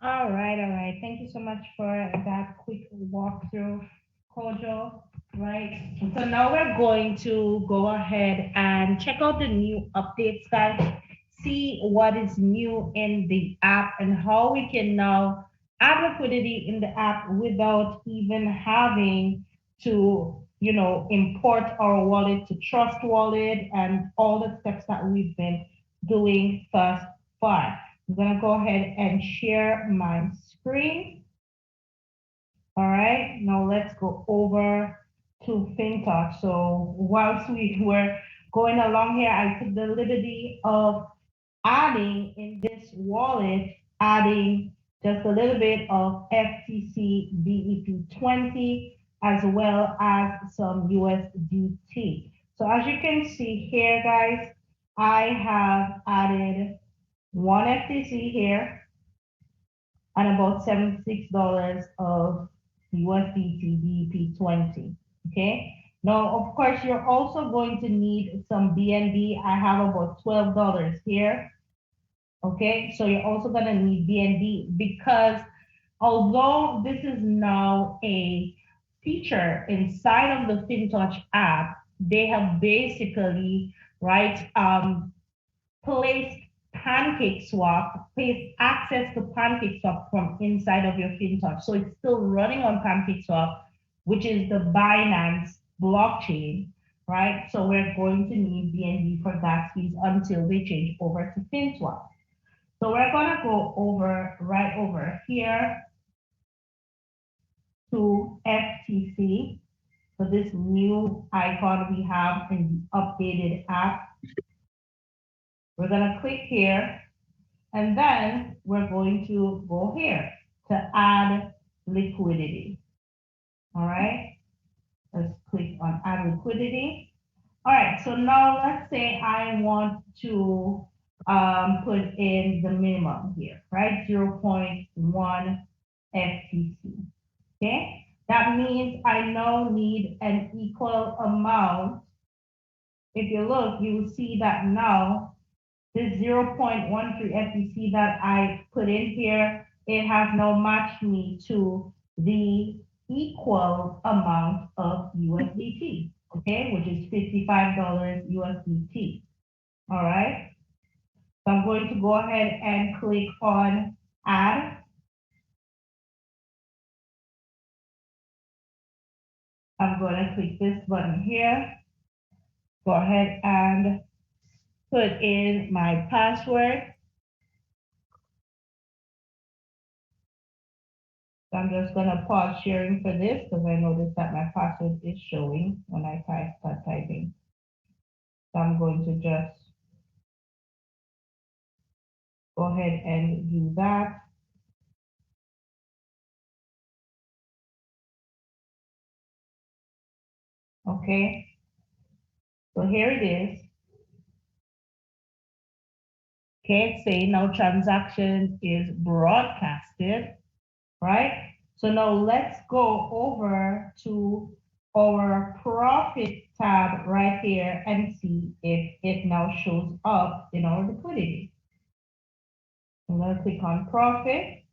All right, all right. Thank you so much for that quick walkthrough, Kojo. Right. So now we're going to go ahead and check out the new updates, guys. See what is new in the app and how we can now add liquidity in the app without even having to, import our wallet to Trust Wallet and all the steps that we've been doing thus far. I'm gonna go ahead and share my screen. All right, now let's go over to Fintoch. So whilst we were going along here, I took the liberty of adding in this wallet, adding just a little bit of FTC BEP20 as well as some USDT. So as you can see here, guys, I have added one FTC here and about $76 of USDT BEP20. Okay. Now, of course, you're also going to need some BNB. I have about $12 here. Okay, so you're also going to need BNB because although this is now a feature inside of the Fintoch app, they have basically, right, placed Pancake Swap, placed access to Pancake Swap from inside of your Fintoch. So it's still running on Pancake Swap, which is the Binance blockchain, right? So we're going to need BNB for gas fees until they change over to FinSwap. So we're gonna go right over here to FTC. So this new icon we have in the updated app. We're gonna click here, and then we're going to go here to add liquidity. All right, let's click on add liquidity. All right, so now let's say I want to put in the minimum here, right? 0.1 FTC, okay? That means I now need an equal amount. If you look, you will see that now this 0.13 FTC that I put in here, it has now matched me to the equal amount of USDT, okay, which is $55 USDT. All right. So I'm going to go ahead and click on add. I'm going to click this button here. Go ahead and put in my password. So I'm just going to pause sharing for this because I noticed that my password is showing when I start typing. So I'm going to just go ahead and do that. Okay. So here it is. Okay, say now transaction is broadcasted, right? So now let's go over to our profit tab right here and see if it now shows up in our liquidity. I'm going to click on profit,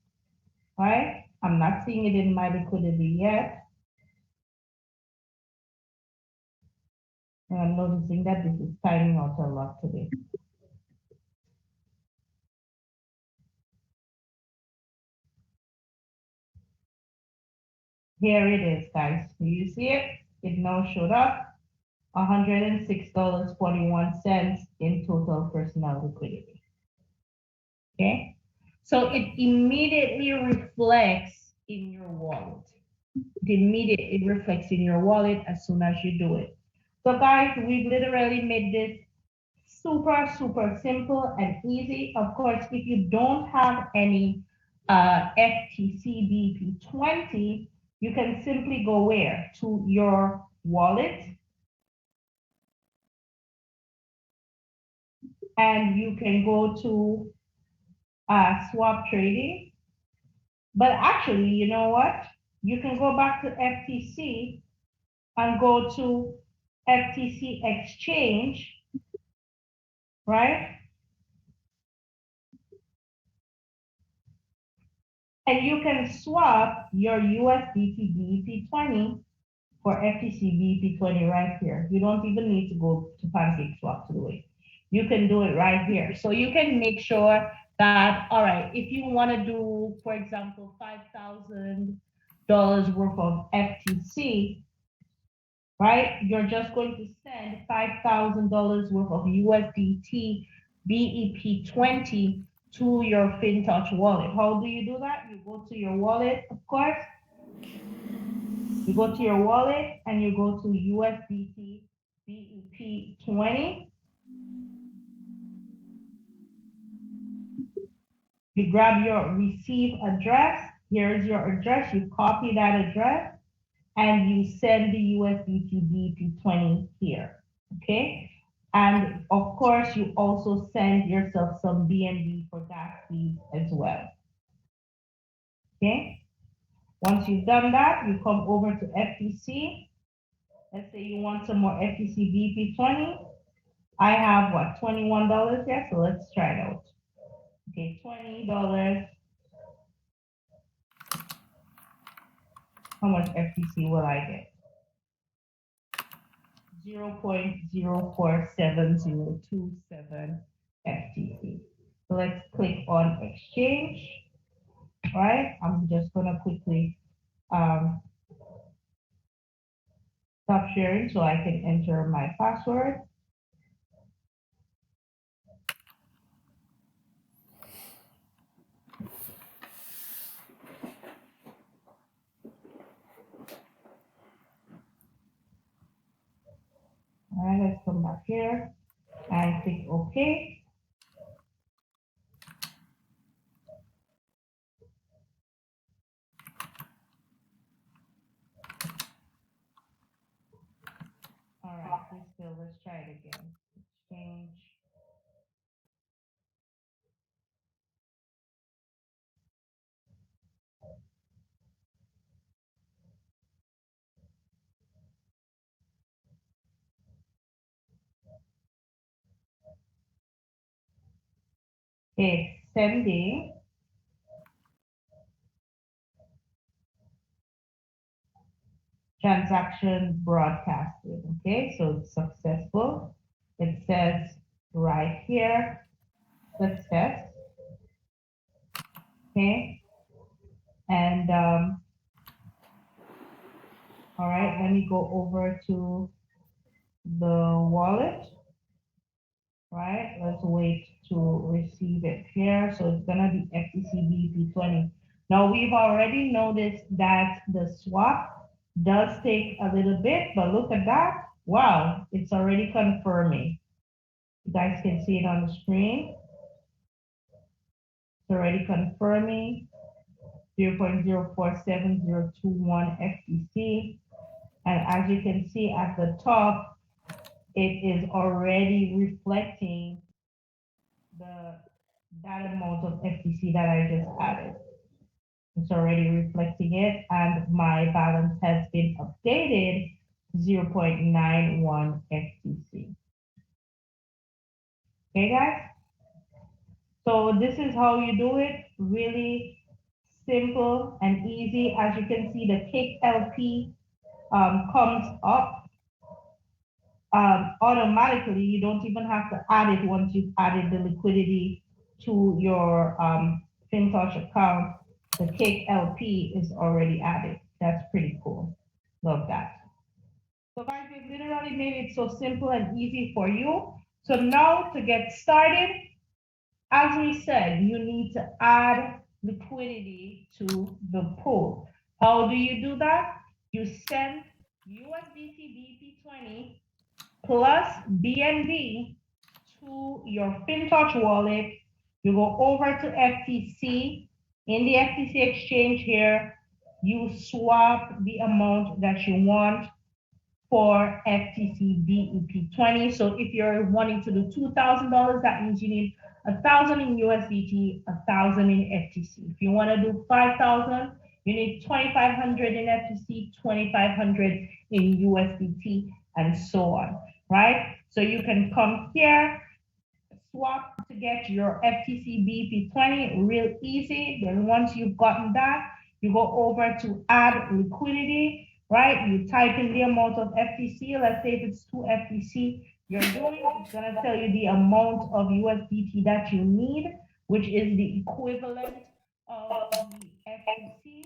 right? I'm not seeing it in my liquidity yet. And I'm noticing that this is timing out a lot today. Here it is, guys. Do you see it? It now showed up. $106.41 in total personal liquidity. Okay, so it immediately reflects in your wallet. It reflects in your wallet as soon as you do it. So guys, we've literally made this super simple and easy. Of course, if you don't have any FTC BP20, you can simply go where? To your wallet. And you can go to swap trading. But actually, you know what? You can go back to FTC and go to FTC exchange, right? And you can swap your USDT BEP20 for FTC BEP20 right here. You don't even need to go to Pancake Swap to do it. You can do it right here. So you can make sure that, all right, if you want to do, for example, $5,000 worth of FTC, right? You're just going to send $5,000 worth of USDT BEP20 to your Fintoch wallet. How do you do that? You go to your wallet, of course. You go to your wallet and you go to USDT BEP20. You grab your receive address. Here's your address. You copy that address and you send the USDT BEP20 here, okay? And of course, you also send yourself some BNB for gas fees as well, okay? Once you've done that, you come over to FTC. Let's say you want some more FTC BEP20. I have what, $21 here, so let's try it out. Okay, $20. How much FTC will I get? 0.047027 FTC. So let's click on exchange, right? I'm just gonna quickly stop sharing so I can enter my password. All right, let's come back here and click OK. All right, let's try it again. Exchange. Okay, sending. Transaction broadcasted. Okay, so it's successful. It says right here, success. Okay, and all right, let me go over to the wallet. Right, let's wait to receive it here. So it's gonna be FTC BEP20. Now we've already noticed that the swap does take a little bit, but look at that. Wow, it's already confirming. You guys can see it on the screen. It's already confirming 0.047021 FTC. And as you can see at the top, it is already reflecting that amount of FTC that I just added. It's already reflecting it, and my balance has been updated to 0.91 FTC. Okay, guys? So this is how you do it. Really simple and easy. As you can see, the Kick LP comes up automatically. You don't even have to add it once you've added the liquidity to your Fintoch account. The Kick LP is already added. That's pretty cool. Love that. So guys, we've literally made it so simple and easy for you. So now to get started, as we said, you need to add liquidity to the pool. How do you do that? You send USDT BEP20 plus BNB to your Fintoch wallet. You go over to FTC. In the FTC exchange here, you swap the amount that you want for FTC BEP20. So if you're wanting to do $2,000, that means you need 1,000 in USDT, 1,000 in FTC. If you want to do 5,000, you need 2,500 in FTC, 2,500 in USDT, and so on, right? So you can come here, swap to get your FTC BP20 real easy. Then once you've gotten that, you go over to add liquidity, right? You type in the amount of FTC. Let's say if it's 2 FTC you're doing, it's gonna tell you the amount of USDT that you need, which is the equivalent of the FTC.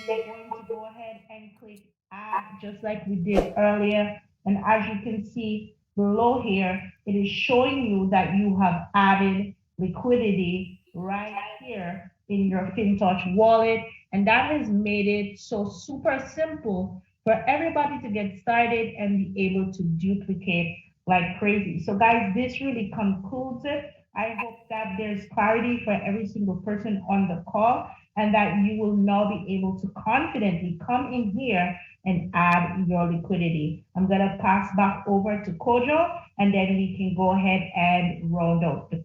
Then you're going to go ahead and click add just like we did earlier. And as you can see, below here, it is showing you that you have added liquidity right here in your Fintoch wallet. And that has made it so super simple for everybody to get started and be able to duplicate like crazy. So guys, this really concludes it. I hope that there's clarity for every single person on the call and that you will now be able to confidently come in here and add your liquidity. I'm gonna pass back over to Kojo and then we can go ahead and round out the